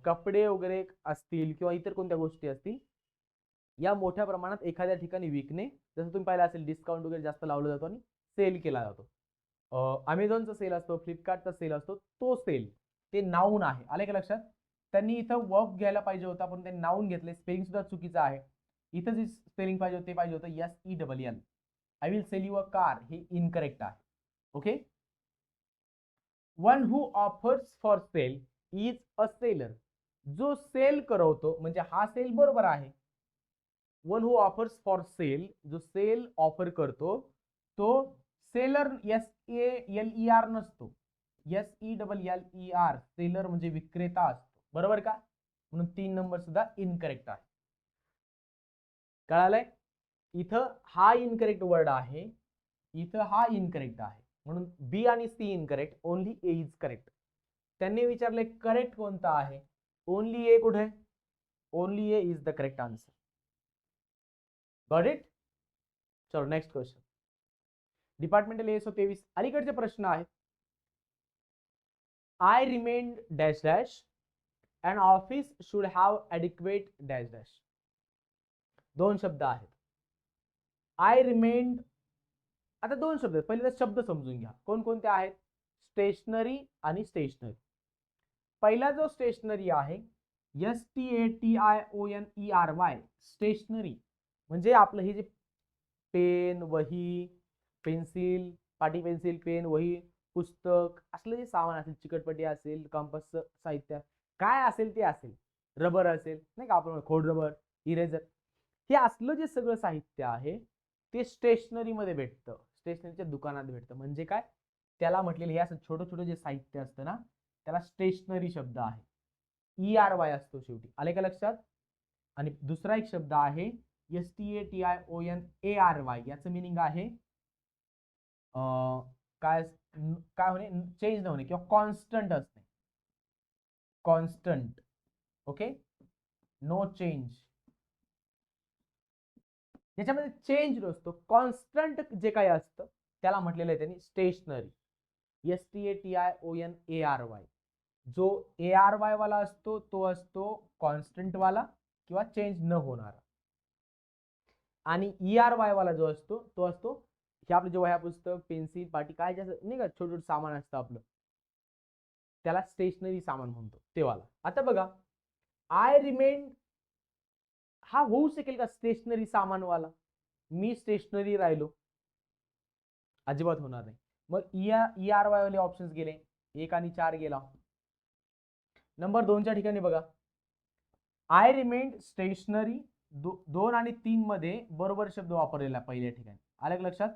कपडे वगैरे असतील किंवा इतर कोणत्या गोष्टी असतील या मोठ्या प्रमाणात एखाद्या ठिकाणी विकणे. जसं तुम्ही पाहिलं असेल डिस्काउंट वगैरे जास्त लावला जातो आणि सेल केला जातो. अमेझॉनचा सेल असतो, फ्लिपकार्टचा सेल असतो, तो सेल ते नाऊन आहे. आले का लक्षात? त्यांनी इथं वर्ब घ्यायला पाहिजे होता पण त्यांनी नाऊन घेतले. स्पेलिंग सुद्धा चुकीचं आहे. इथं जे स्पेलिंग पाहिजे होते SELL. I will sell you a car हे इनकरेक्ट आहे. Okay. One who offers for sale is a seller. जो सेल करवतो म्हणजे हा सेल बरोबर आहे. One who offers for sale, जो सेल ऑफर करतो तो सेलर SALER नसतो, SELLER. सेलर म्हणजे विक्रेता असतो. बरोबर का? म्हणून 3 नंबर सुद्धा इनकरेक्ट आहे. कळालंय? इथं हा इनकरेक्ट वर्ड आहे, इथं हा इनकरेक्ट आहे. म्हणून बी आणि C incorrect, only A is correct. त्यांनी विचारले करेक्ट कोणता आहे? ओनली ए कुठे? Only A is the correct answer. Got it? चलो नेक्स्ट क्वेश्चन. डिपार्टमेंटल ASO 23 अलीकडचे प्रश्न आहेत. I remained dash dash and office should have adequate dash dash. 2 शब्द आहेत. आय रिमेंड, आता 2 शब्द आहेत. पहिले शब्द समजून घ्या कोणकोणते आहेत. स्टेशनरी आणि स्टेशनरी. पहिला जो स्टेशनरी आहे STATIONERY स्टेशनरी म्हणजे आपलं हे जे पेन, वही, पेन्सिल, पाटी पेन्सिल, पेन, वही, पुस्तक असलं जे सामान असेल, चिकटपट्टी असेल, कंपासचं साहित्य काय असेल ते असेल, रबर असेल नाही का, आपण खोड रबर, इरेजर, हे असलं जे सगळं साहित्य आहे ते स्टेशनरी मध्ये भेटतं, स्टेशनरीच्या दुकानात भेटतं. म्हणजे काय, त्याला म्हटलेलं हे असं छोटं छोटं जे साहित्य असतं ना त्याला स्टेशनरी शब्द आहे. ERY असतो शेवटी. आले का लक्षात? आणि दुसरा एक शब्द आहे STATIONARY. याचं मिनिंग आहे काय काय होणे, चेंज न होणे किंवा कॉन्स्टंट असणे. कॉन्स्टंट. ओके. No change. ज्याच्यामध्ये चेंज नसतो, कॉन्स्टंट जे काही असतं त्याला म्हटलेलं आहे त्यांनी स्टेशनरी. STATIONARY. जो ARY वाला असतो तो असतो कॉन्स्टंट वाला किंवा चेंज न होणारा, आणि ERY वाला जो असतो तो असतो हे आपलं जे वह्या पुस्तक पेन्सिल पाटी काय जे नाही का छोट छोट सामान असतं आपलं, त्याला स्टेशनरी सामान म्हणतो तेवाला. आता बघा आय रिमेन हा होऊ शकेल का स्टेशनरी सामानवाला? मी स्टेशनरी राहिलो, अजिबात होणार नाही. मग ई आर वाय वाले ऑप्शन्स गेले, 1 आणि 4 गेला. नंबर 2च्या ठिकाणी बघा आय रिमेन स्टेशनरी, 2 आणि 3 मध्ये बरोबर शब्द वापरलेला पहिल्या ठिकाणी. आलं लक्षात?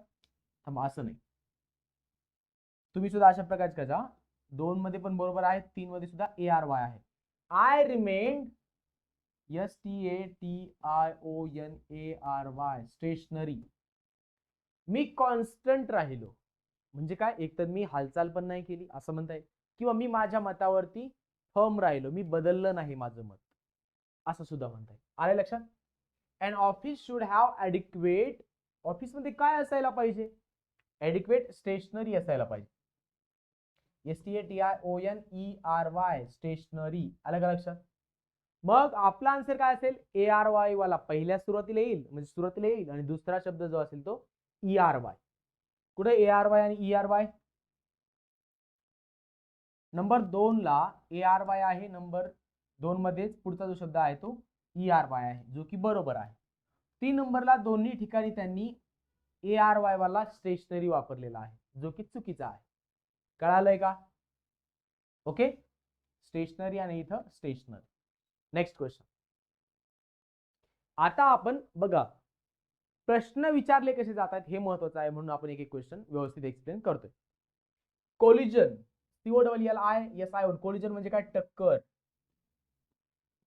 थांबा, असं नाही, तुम्ही सुद्धा अशा प्रकारचे करा. 2 मध्ये पण बरोबर आहे, 3 मध्ये सुद्धा ए आर वाय आहे. I remain STATIONARY stationary. मी कॉन्स्टंट राहिलो म्हणजे काय, एक तर मी हालचाल पण नाही केली असं म्हणता येईल, किंवा मी माझ्या मतावरती फर्म राहिलो, मी बदललं नाही माझं मत, असं सुद्धा म्हणता येईल. आले लक्षात? And office should have adequate, ऑफिसमध्ये काय असायला पाहिजे? ॲडिक्वेट स्टेशनरी असायला पाहिजे. STATIONERY stationery. आलं का लक्षात? मग आपला आन्सर काय असेल? ARY वाला पहिल्या सुरुवातीला येईल, म्हणजे सुरुवातीला येईल, आणि दुसरा शब्द जो असेल तो ERY. कुठे ARY आणि ERY? नंबर 2 ला ARY आहे, नंबर 2 मध्येच पुढचा जो शब्द आहे तो ERY आहे, जो की बरोबर आहे. 3 नंबरला दोन्ही ठिकाणी त्यांनी ARY वाला स्टेशनरी वापरलेला आहे, जो की चुकीचा आहे. कळालंय का? ओके, स्टेशनरी आणि इथं स्टेशनरी. Next question. आता आपण बघा प्रश्न विचारले कसे जातात हे महत्वाचं आहे, म्हणून आपण एक एक क्वेश्चन व्यवस्थित एक्सप्लेन करतोय. कोलिजन, COLLISION, कोलिजन म्हणजे काय? टक्कर,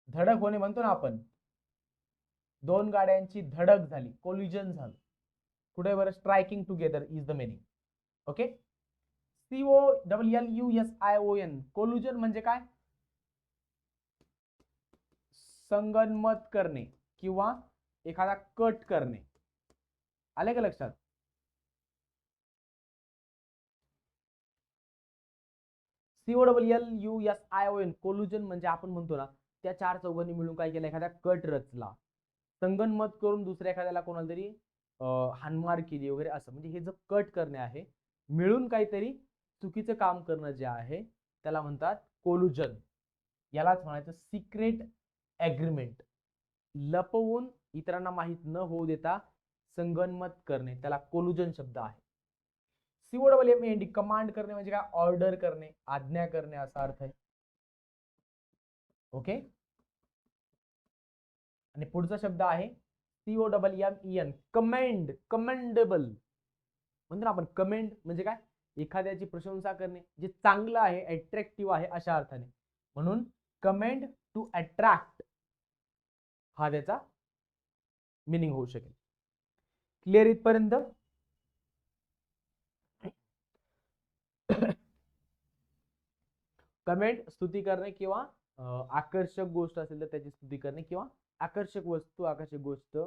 धडक होणे म्हणतो ना आपण, दोन गाड्यांची धडक झाली, कोलिजन झालं. कुठे बरं? Striking together is the meaning. Okay, COLLUSION collision म्हणजे काय? संगनमत करणे किंवा एखादा कट करणे. आले का लक्षात? COLLUSION कोलिजन म्हणजे आपण म्हणतो ना, त्या चार चौघांनी मिळून काय केलं? एखादा कट रचला, संगनमत करून दुसऱ्या एखाद्याला कोणाला तरी हानमार केली वगैरे, असं म्हणजे हे जो कट करणे आहे, मिळून काहीतरी चुकीचं काम करणं जे आहे त्याला म्हणतात कोलिजन. यालाच म्हणायचं सिक्रेट ॲग्रीमेंट. लपवून इतरांना माहित न होऊ देता संगनमत करणे, त्याला कोलिजन शब्द आहे. COMMAND कमांड करणे म्हणजे काय? ऑर्डर करणे, आज्ञा करणे असा अर्थ आहे. ओके, आणि पुढचा शब्द आहे COMMEN कमेंड, कमेंडेबल म्हणतो ना आपण. कमेंड म्हणजे काय? एखाद्याची प्रशंसा करणे, जे चांगलं आहे, अट्रॅक्टिव्ह आहे अशा अर्थाने. म्हणून कमेंड टू अट्रॅक्ट हा त्याचा मिनिंग होऊ शकेल. क्लिअर इथपर्यंत? कमेंट स्तुती करणे किंवा आकर्षक गोष्ट असेल तर त्याची स्तुती करणे, किंवा आकर्षक वस्तू, आकर्षक गोष्ट,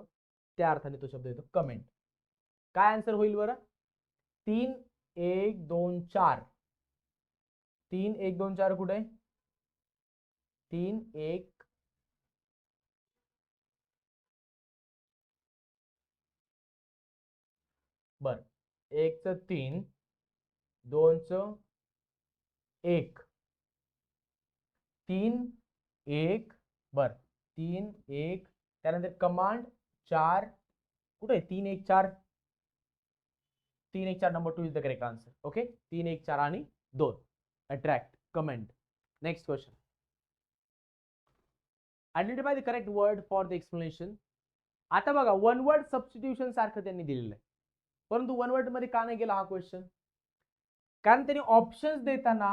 त्या अर्थाने तो शब्द येतो कमेंट. काय आन्सर होईल बरं? 3 1 2 4. 3 1 2 4 कुठे? 3 1 बर, 1 च 3, 2 च 1, 3 1 बर, 3 1 त्यानंतर कमांड 4 कुठे? 3 1 4, 3 1 4 number 2 is the correct answer. Okay, 3 1 4 आणि 2 attract, comment. Next question. Identify the correct word for the explanation. आता बघा वन वर्ड सबस्टिट्यूशन सारखं त्यांनी दिलेलं आहे, परंतु वन वर्ड मध्ये का नाही गेला हा क्वेश्चन? कारण त्यांनी ऑप्शन्स देताना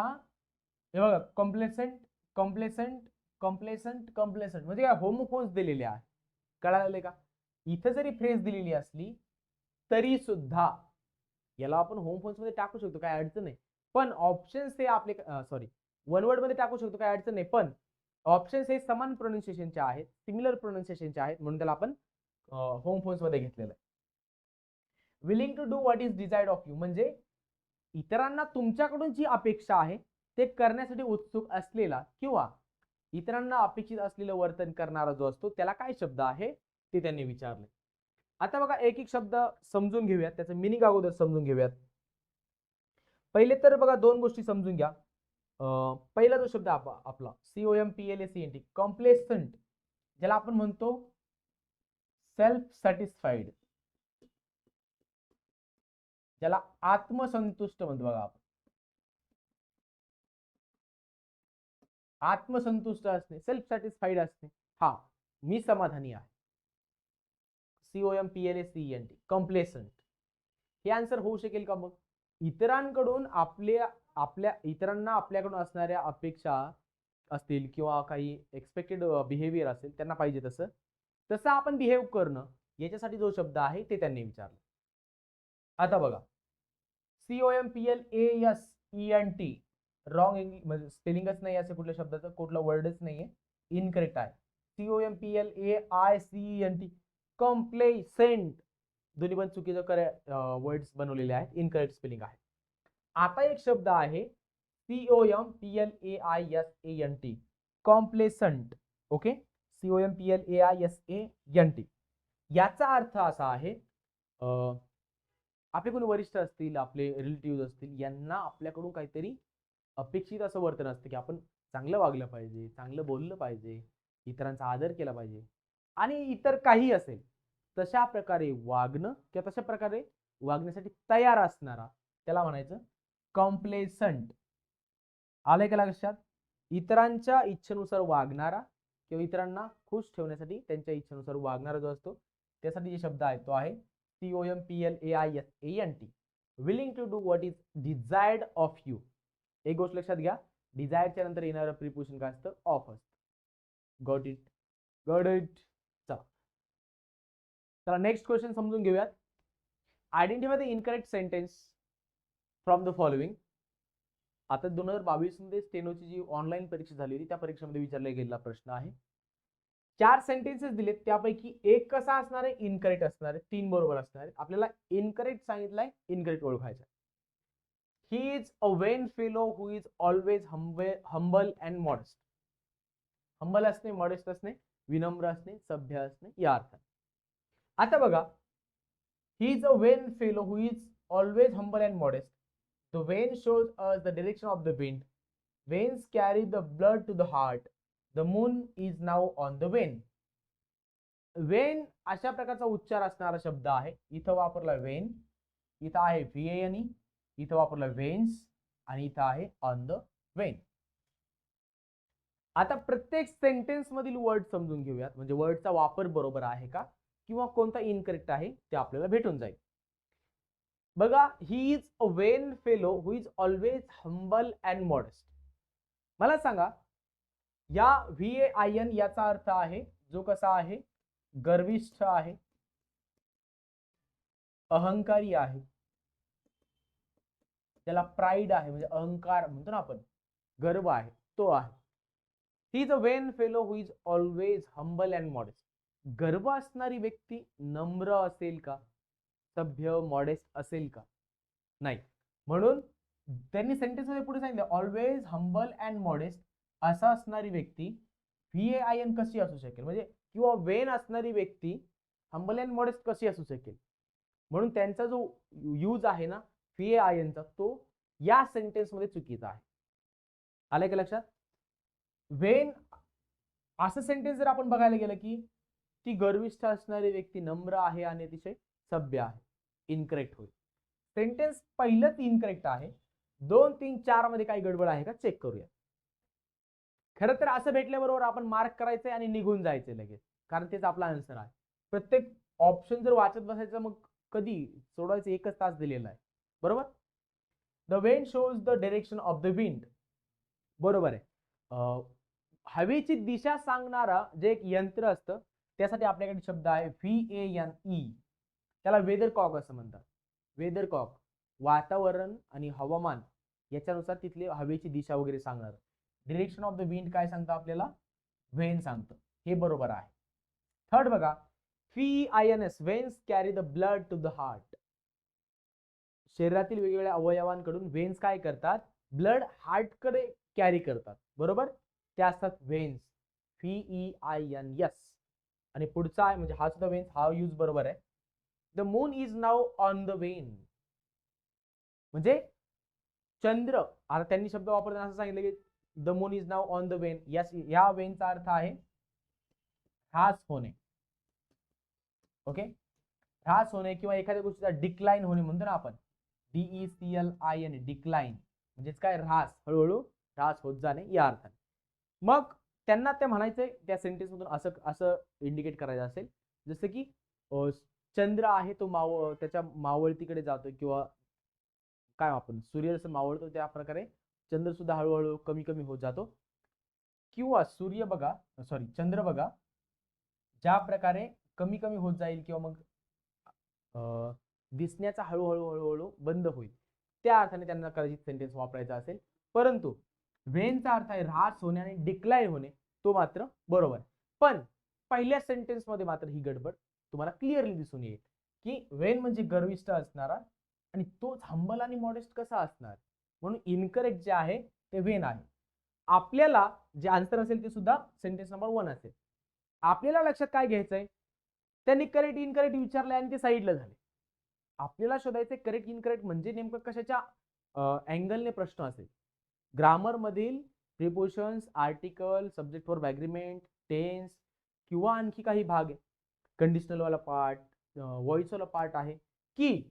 हे बघा कॉम्प्लेसंट, कॉम्प्लेसंट, कॉम्प्लेसंट, कॉम्प्लेसंट म्हणजे काय? होमोफोन्स दिलेले आहे. कळाले का? इथे जरी फ्रेज दिलेली असली तरी सुद्धा याला आपण होमफोन्स मध्ये टाकू शकतो, काय अडचण नाही. पण ऑप्शन्स हे आपले सॉरी वन वर्ड मध्ये टाकू शकतो, काय अडचण नाही. पण ऑप्शन्स हे समान प्रोनाउन्सिएशनचे आहेत, सिमिलर प्रोनाउन्सिएशनचे आहेत, म्हणून त्याला आपण होमफोन्स मध्ये घेतलेलं आहे. Willing to do what is desired of you म्हणजे इतरांना तुमच्याकडून जी अपेक्षा आहे ते करण्यासाठी उत्सुक असलेला, किंवा इतरांना अपेक्षित असलेलं वर्तन करणारा जो असतो त्याला काय शब्द आहे ते त्यांनी विचारले. आता बघा एक एक शब्द समजून घेऊयात, त्याचं मिनिंग अगोदर समजून घेऊयात. पहिले तर बघा दोन गोष्टी समजून घ्या. पहिला जो शब्द आपला COMPLACENT कॉम्प्लेसंट, ज्याला आपण म्हणतो सेल्फ सॅटिस्फाईड, ज्याला आत्मसंतुष्ट म्हणतो बघा आपण. आत्मसंतुष्ट असणे, सेल्फ सॅटिस्फाईड असणे, हा मी समाधानी आहे. COMPLACENT कॉम्प्लेसंट. हे आन्सर होऊ शकेल का? मग इतरांकडून इतरांना आपल्याकडून असणाऱ्या अपेक्षा असतील किंवा काही एक्सपेक्टेड बिहेवियर असेल, त्यांना पाहिजे तसं आपण बिहेव करणं, याच्यासाठी जो शब्द आहे ते त्यांनी विचारलं. आता बघा COMPLACENT रॉंग म्हणजे स्पेलिंगच नाही, असं कुठल्या शब्दाचं कुठला वर्डच नाहीये, इनकरेक्ट आहे. COMPLAICENT कॉम्प्लेसेंट, दोन्ही पण चुकीचे वर्ड्स बनवलेले आहेत, इनकरेक्ट स्पेलिंग आहे. आता एक शब्द आहे COMPLAISANT कॉम्प्लेसंट. ओके, COMPLAISANT याचा अर्थ असा आहे, आपले कोणी वरिष्ठ असतील, आपले रिलेटिव्ह असतील, यांना आपल्याकडून काहीतरी अपेक्षित असं वर्तन असतं की आपण चांगलं वागलं पाहिजे, चांगलं बोललं पाहिजे, इतरांचा आदर केला पाहिजे, आणि इतर काही असेल तशा प्रकारे वागणं किंवा तशा प्रकारे वागण्यासाठी तयार असणारा, त्याला म्हणायचं कॉम्प्लेसंट. आलंय का लक्षात? इतरांच्या इच्छेनुसार वागणारा किंवा इतरांना खुश ठेवण्यासाठी त्यांच्या इच्छेनुसार वागणारा जो असतो, त्यासाठी जे शब्द आहे तो आहे COMPLAISANT, willing to do what is desired of you. एक गोष्ट लक्षात घ्या, डिझायरच्या नंतर येणारं प्रिपोजिशन काय असतं? ऑफ असतं. Got it? Got it? चला नेक्स्ट क्वेश्चन समजून घेऊयात. Identify the incorrect sentence from the following. आता 2022 मध्ये स्टेनोची जी ऑनलाईन परीक्षा झाली होती, त्या परीक्षेमध्ये विचारला गेलेला प्रश्न आहे. 4 सेंटेन्सेस दिलेत, त्यापैकी एक कसा असणार आहे? इनकरेक्ट असणार आहे. 3 बरोबर असणार आहे. आपल्याला इनकरेक्ट सांगितलंय, इनकरेक्ट ओळखायचं. He is a Wien fellow who is always humble and modest. Humble असणे, मॉडेस्ट असणे, विनम्र असणे, सभ्य असणे, या अर्थात. आता बघा, he is a Wien fellow who is always humble and modest. The vein shows us the direction of the wind. Veins carry the blood to the heart. The moon is now on the vein. Wien अशा प्रकारचा उच्चार असणारा शब्द आहे. इथं वापरला Wien, इथं आहे VANE, इथं वापरला वेन्स, आणि इथं आहे ऑन द वेन. आता प्रत्येक सेंटेन्स मधील वर्ड समजून घेऊयात, म्हणजे वर्डचा वापर बरोबर आहे का किंवा कोणता इनकरेक्ट आहे ते आपल्याला भेटून जाईल. बघा, he is a Wien fellow who is always humble and modest. मला सांगा, या VAIN याचा अर्थ आहे जो कसा आहे? गर्विष्ठ आहे, अहंकारी आहे, त्याला प्राईड आहे, म्हणजे अहंकार म्हणतो ना आपण, गर्व आहे, तो आहे. He is a Wien fellow who is always humble and modest. गर्व असणारी व्यक्ती नम्र असेल का? सभ्य, मॉडेस्ट असेल का? नाही. म्हणून त्यांनी सेंटेन्स मध्ये पुढे सांगितलं, ऑलवेज हंबल अँड मॉडेस्ट असा असणारी व्यक्ती VAIN कशी असू शकेल, म्हणजे किंवा वेन असणारी व्यक्ती हंबल अँड मॉडेस्ट कशी असू शकेल. म्हणून त्यांचा जो यूज आहे ना VAINचा, तो या सेंटेन्स मध्ये चुकीचा आहे. आलंय का लक्षात? वेन असं सेंटेन्स जर आपण बघायला गेलं की ती गर्विष्ठ असणारी व्यक्ती नम्र आहे आणि अतिशय सभ्य आहे, इनकरेक्ट होईल. सेंटेन्स पहिलंच इनकरेक्ट आहे. 2, 3, 4 मध्ये काही गडबड आहे का चेक करूया. खरं तर असं भेटल्याबरोबर आपण मार्क करायचंय आणि निघून जायचंय लगेच, कारण तेच आपला आन्सर आहे. प्रत्येक ऑप्शन जर वाचत बसायचं, मग कधी सोडवायचं? 1च तास दिलेला आहे, बरोबर. The Wien shows the direction of the wind, बरोबर आहे. हवेची दिशा सांगणारा जे एक यंत्र असतं, त्यासाठी आपल्याकडे शब्द आहे VANE, त्याला वेदर कॉक असं म्हणतात. वेदर कॉक वातावरण आणि हवामान याच्यानुसार तिथली हवेची दिशा वगैरे सांगणार. डिरेक्शन ऑफ द विंड काय सांगतं आपल्याला? वेन सांगतं. हे बरोबर आहे. थर्ड बघा, VINS veins carry the blood to the heart. शरीरातील वेगवेगळ्या अवयवांकडून वेन्स काय करतात? ब्लड हार्टकडे कॅरी करतात, बरोबर. त्या असतात वेन्स, VEINS. आणि पुढचा आहे म्हणजे हा सुद्धा वेन्स, हा यूज बरोबर आहे. The moon is now on the Wien. म्हणजे चंद्र, आता त्यांनी शब्द वापरताना असं सांगितलं की the moon is now on the Wien. या वेनचा अर्थ आहे ह्रास होणे. ओके, ह्रास होणे किंवा एखाद्या गोष्टीचा डिक्लाइन होणे म्हणतो ना आपण, DECLIN, डिक्लाइन म्हणजेच काय, ह्रास, हळूहळू ह्रास होत जाणे या अर्थाने. मग त्यांना ते म्हणायचंय त्या सेंटेन्स मधून असं असं इंडिकेट करायचं असेल, जसं की चंद्र आहे तो त्याच्या मावळतीकडे जातोय, किंवा काय आपण सूर्य जसं मावळतो त्या प्रकारे चंद्र सुद्धा हळूहळू कमी कमी होत जातो. किंवा चंद्र बघा ज्या प्रकारे कमी कमी होत जाईल किंवा मग दिसण्याचा हळूहळू हळूहळू बंद होईल, त्या अर्थाने त्यांना कदाचित सेंटेन्स वापरायचा असेल. परंतु वेनचा अर्थ आहे ह्रास होणे आणि डिक्लाइन होणे, तो मात्र बरोबर. पण पहिल्या सेंटेन्स मध्ये मात्र ही गडबड तुम्हाला क्लिअरली दिसून येईल की वेन म्हणजे गर्विष्ठ असणारा आणि तोच हंबल आणि मॉडेस्ट कसा असणार, म्हणून इनकरेक्ट जे आहे ते वेन आहे. आपल्याला जे आन्सर असेल ते सुद्धा सेंटेन्स नंबर 1 असेल. आपल्याला लक्षात काय घ्यायचंय, त्यांनी करेक्ट इनकरेक्ट विचारले आणि ते साईडला झाले. आपल्याला शोधायचे करेक्ट इनकरेक्ट म्हणजे नेमकं कशाच्या अँगलने प्रश्न असेल. ग्रामर मधील prepositions, article, subject verb agreement, tense किंवा आणखी काही भाग आहे, कंडिशनल वाला पार्ट, व्हॉइस वाला पार्ट आहे, की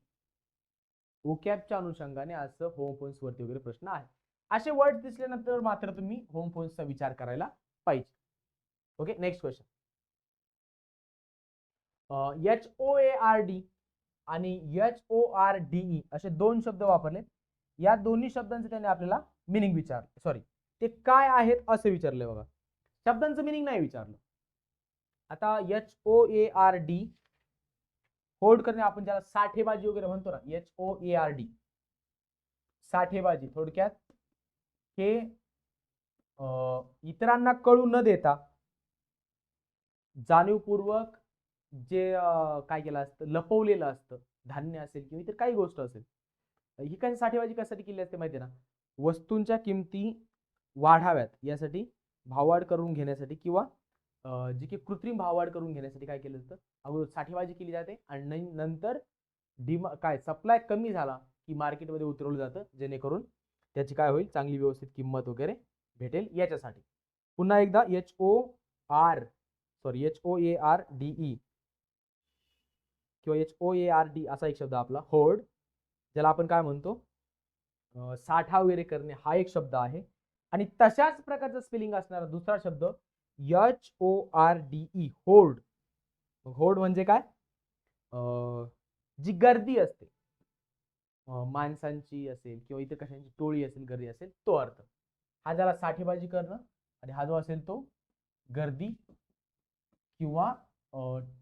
ओकॅबच्या अनुषंगाने असं होम फोन्स वरती वगैरे प्रश्न आहे. असे वर्ड दिसल्यानंतर मात्र तुम्ही होम फोन्सचा विचार करायला पाहिजे. Okay, next question. HOARD आणि HORDE असे दोन शब्द वापरले. या दोन्ही शब्दांचे त्याने आपल्याला मिनिंग विचारले, सॉरी ते काय आहेत असे विचारले. बघा, शब्दांचं मिनिंग नाही विचारलं. आता HOARD होल्ड करणे, आपण ज्याला साठेबाजी वगैरे म्हणतो ना, HOARD साठेबाजी, थोडक्यात हे इतरांना कळू न देता जाणीवपूर्वक जे काय केलं असतं, लपवलेलं असतं, धान्य असेल किंवा इतर काही गोष्ट असेल. ही काही साठेबाजी कशासाठी केली असते माहिती आहे ना, वस्तूंच्या किमती वाढाव्यात यासाठी, भाववाढ करून घेण्यासाठी, किंवा जी की कृत्रिम भाववाढ करून घेण्यासाठी काय केलं असतं, अगोदर साठेबाजी केली जाते आणि नंतर सप्लाय कमी झाला की मार्केटमध्ये उतरवलं जातं, जेणेकरून त्याची काय होईल, चांगली व्यवस्थित किंमत वगैरे भेटेल याच्यासाठी. पुन्हा एकदा HOARDE किंवा HOARD असा एक शब्द आपला होर्ड, ज्याला आपण काय म्हणतो, साठा वगैरे करणे, हा एक शब्द आहे. आणि तशाच प्रकारचा स्पेलिंग असणारा दुसरा शब्द HORDE, होर्ड. होर्ड म्हणजे काय, जी गर्दी असते, माणसांची असेल किंवा इतर कशांची टोळी असेल, गर्दी असेल, तो अर्थ. हा ज्याला साठेबाजी करणं, आणि हा जो असेल तो गर्दी किंवा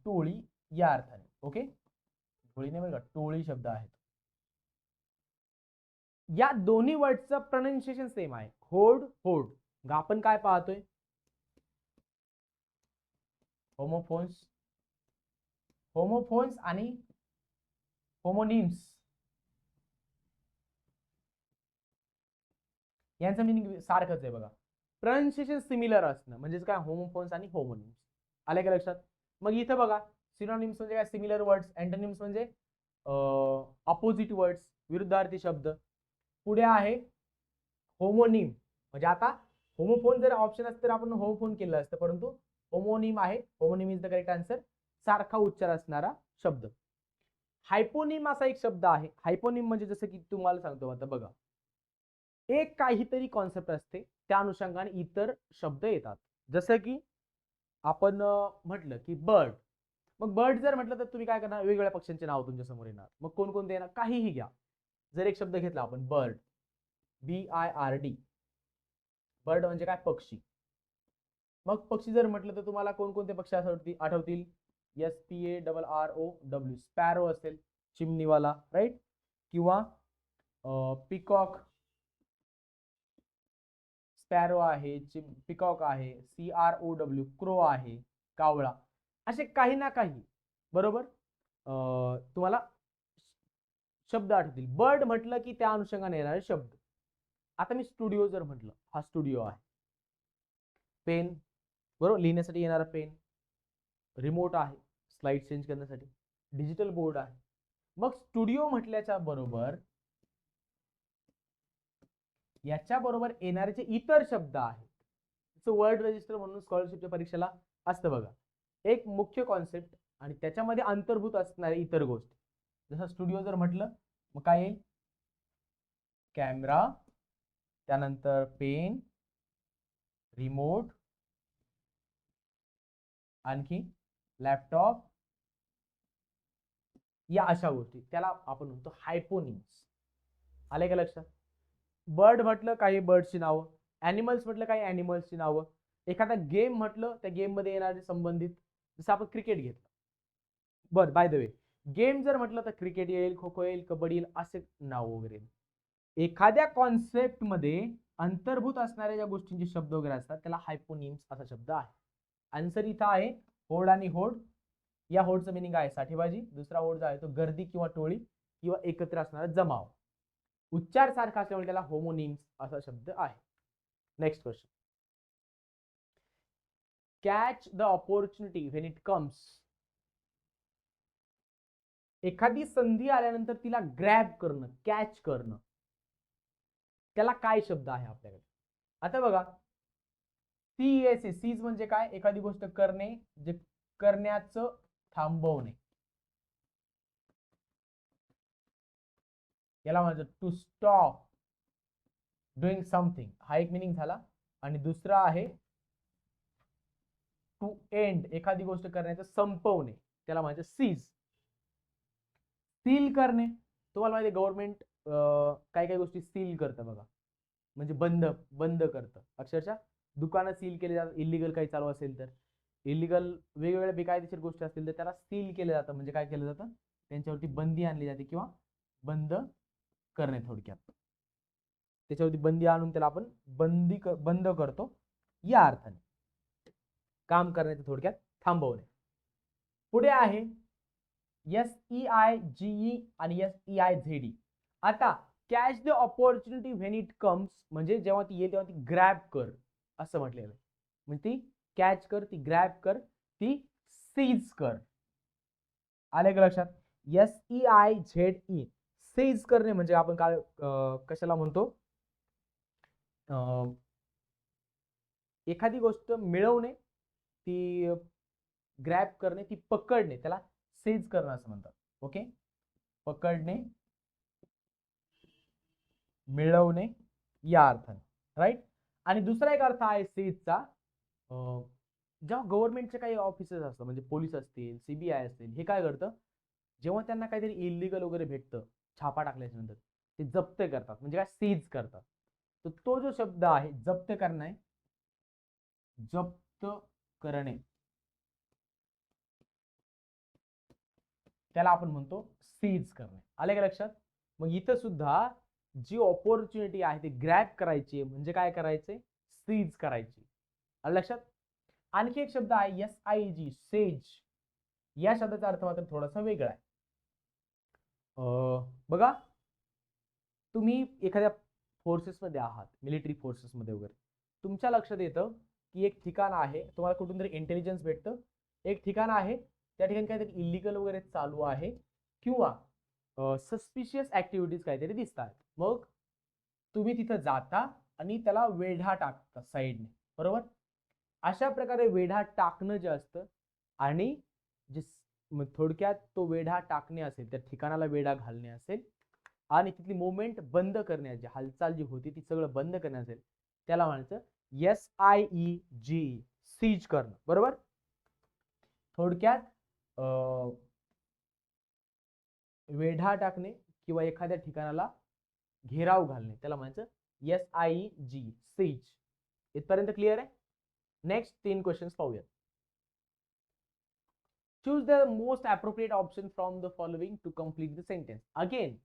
टोळी या अर्थाने. ओके, टोळी नाही बरं का, टोळी शब्द आहेत. या दोन्ही वर्डचं प्रोनाउन्सिएशन सेम आहे, होर्ड, होर्ड. आपण काय पाहतोय, होमोफोन्स आणि होमोनिम्स यांचं मिनिंग सारखंच आहे बघा. प्रोनाउन्सिएशन सिमिलर असणं म्हणजेच काय, होमोफोन्स आणि होमोनिम्स. आले का लक्षात? मग इथं बघा, सिनोनिम्स म्हणजे काय, सिमिलर वर्ड्स. अँटोनिम्स म्हणजे अपोजिट वर्ड्स, विरुद्धार्थी शब्द. पुढे आहे होमोनिम, म्हणजे आता होमोफोन जर ऑप्शन असतं तर आपण होमोफोन केलं असतं, परंतु होमोनिम आहे. Homonym is the correct answer, सारखा उच्चार असणारा शब्द. हायपोनिम असा एक शब्द आहे. हायपोनिम म्हणजे जसं की तुम्हाला सांगतो आता बघा, एक काहीतरी कॉन्सेप्ट असते, त्या अनुषंगाने इतर शब्द येतात. जसं की आपण म्हटलं की बर्ड, मग बर्ड जर म्हटलं तर तुम्ही काय करणार, वेगवेगळ्या पक्ष्यांचे नाव तुमच्या समोर येणार. मग कोणकोणते येणार, काहीही घ्या. जर एक शब्द घेतला आपण बर्ड, BIRD, बर्ड म्हणजे काय, पक्षी. मग पक्षी जर म्हटलं तर तुम्हाला कोणकोणते पक्षी आठवतील, SPARROW, स्पॅरो असेल, चिमणीवाला, राईट, किंवा पिकॉक, स्पॅरो आहे, पिकॉक आहे, CROW, क्रो आहे, कावळा. असे काही ना काही बरोबर तुम्हाला शब्द आठवतील. बर्ड म्हटलं की त्या अनुषंगाने येणारे शब्द. आता मी स्टुडिओ जर म्हटलं, हा स्टुडिओ आहे. पेन, बरोबर, लिहिण्यासाठी येणारा पेन. रिमोट आहे, स्लाइड चेंज करण्यासाठी. डिजिटल बोर्ड आहे. मग स्टुडिओ म्हटल्याच्या बरोबर याच्या बरोबर येणारे जे इतर शब्द आहेत, वर्ड रजिस्टर म्हणून स्कॉलरशिपच्या परीक्षेला असतं बघा, एक मुख्य कॉन्सेप्ट आणि त्याच्यामध्ये अंतर्भूत असणारे इतर गोष्टी. जसं स्टुडिओ जर म्हटलं मग काय येईल, कॅमेरा, त्यानंतर पेन, रिमोट, आणखी लॅपटॉप, या अशा गोष्टी, त्याला आपण म्हणतो हायपोनिम्स. आले का लक्षात? बर्ड म्हटलं काही बर्डची नावं, ॲनिमल्स म्हटलं काही ॲनिमल्सची नावं, एखादा गेम म्हटलं त्या गेम मध्ये येणारे संबंधित, जसं आपण क्रिकेट घेतलं. बरं, बाय द वे, गेम जर म्हटलं तर क्रिकेट येईल, खो खो येईल, कबड्डी येईल, असे नाव वगैरे. एखाद्या कॉन्सेप्ट मध्ये अंतर्भूत असणाऱ्या ज्या गोष्टींचे शब्द वगैरे असतात त्याला हायपोनिम्स असा शब्द आहे. आन्सर इथं आहे होड आणि होड. या होडचं मिनिंग आहे साठेबाजी. दुसरा होड जो आहे तो गर्दी किंवा टोळी किंवा एकत्र असणारा जमाव. उच्चार सारखा असल्यामुळे त्याला होमोनिम्स असा शब्द आहे. Next question. Catch the opportunity when it comes. एखादी संधी आल्यानंतर तिला ग्रॅब करणं, कॅच करणं, त्याला काय शब्द आहे आपल्याकडे? आता बघा, सीज म्हणजे काय? एखादी गोष्ट करणे, जे करण्याचं थांबवणे, याला म्हणतात टू स्टॉप डुईंग समथिंग, हा एक मिनिंग झाला. आणि दुसरा आहे टू एंड, एखादी गोष्ट करण्याचं संपवणे, त्याला म्हणजे सीज. सील करणे, तुम्हाला माहिती आहे गव्हर्नमेंट काही काही गोष्टी सील करतं बघा, म्हणजे बंद करतं. अक्षरशः दुकानं सील केले जातात, इलिगल काही चालू असेल तर, इलिगल वेगवेगळ्या बेकायदेशीर गोष्टी असतील तर त्याला सील केलं जातं. म्हणजे काय केलं जातं, त्यांच्यावरती बंदी आणली जाते किंवा बंद करणे, थोडक्यात त्याच्यावरती बंदी आणून त्याला आपण बंद करतो, या अर्थाने काम करण्याचं थोडक्यात थांबवणे. पुढे आहे SEIGE आणि SEIZD. आता catch the opportunity when it comes म्हणजे जेव्हा ती येईल तेव्हा ती ग्रॅब कर असं म्हटलेलं आहे. म्हणजे ती कॅच कर, ती ग्रॅब कर, ती सीज कर. आले का लक्षात? SEIZE, सीज करणे म्हणजे आपण काय कशाला म्हणतो, एखादी गोष्ट मिळवणे, ती ग्रॅब करणे, ती पकडणे, त्याला सीज करणं असं म्हणतात. ओके, पकडणे, मिळवणे या अर्थाने, राईट. आणि दुसरा एक अर्थ आहे सीजचा, जेव्हा गव्हर्नमेंटचे काही ऑफिसर्स असतात, म्हणजे पोलीस असतील, CBI असतील, हे काय करतं, जेव्हा त्यांना काहीतरी इलिगल वगैरे भेटतं छापा टाकल्याच्या नंतर, ते जप्त करतात, म्हणजे काय, सीज करतात. तर तो जो शब्द आहे जप्त करणे, जप्त करणे, त्याला आपण म्हणतो सीज करणे. आले का लक्षात? मग इथं सुद्धा जी ऑपॉर्च्युनिटी आहे ती ग्रॅब करायची, म्हणजे काय करायचे, सीज करायची. आलं लक्षात? आणखी एक शब्द आहे SIG, सेज. या शब्दाचा अर्थ मात्र थोडासा वेगळा आहे. बघा, तुम्ही एखाद्या फोर्सेसमध्ये आहात, मिलिटरी फोर्सेसमध्ये वगैरे, तुमच्या लक्षात येतं की एक ठिकाण आहे, तुम्हाला कुठून तरी इंटेलिजन्स भेटतं, एक ठिकाण आहे, त्या ठिकाणी काहीतरी इलिगल वगैरे चालू आहे किंवा सस्पिशियस ऍक्टिव्हिटीज काहीतरी दिसतात. मग तुम्ही तिथं जाता आणि त्याला वेढा टाकता साईडने, बरोबर? अशा प्रकारे वेढा टाकणं जे असतं, आणि जे थोडक्यात तो वेढा टाकणे असेल, त्या ठिकाणाला वेढा घालणे असेल आणि तिथली मुवमेंट बंद करण्याची, हालचाल जी होती ती सगळं बंद करणे असेल, त्याला म्हणायचं SIEG, सीज करणं, बरोबर? थोडक्यात वेढा टाकणे किंवा एखाद्या ठिकाणाला घेराव घालणे, त्याला म्हणायचं SIEG, सीज. इथपर्यंत क्लिअर आहे? नेक्स्ट 3 क्वेश्चन्स पाहूया. Choose the most appropriate option from the following to complete the sentence. Again,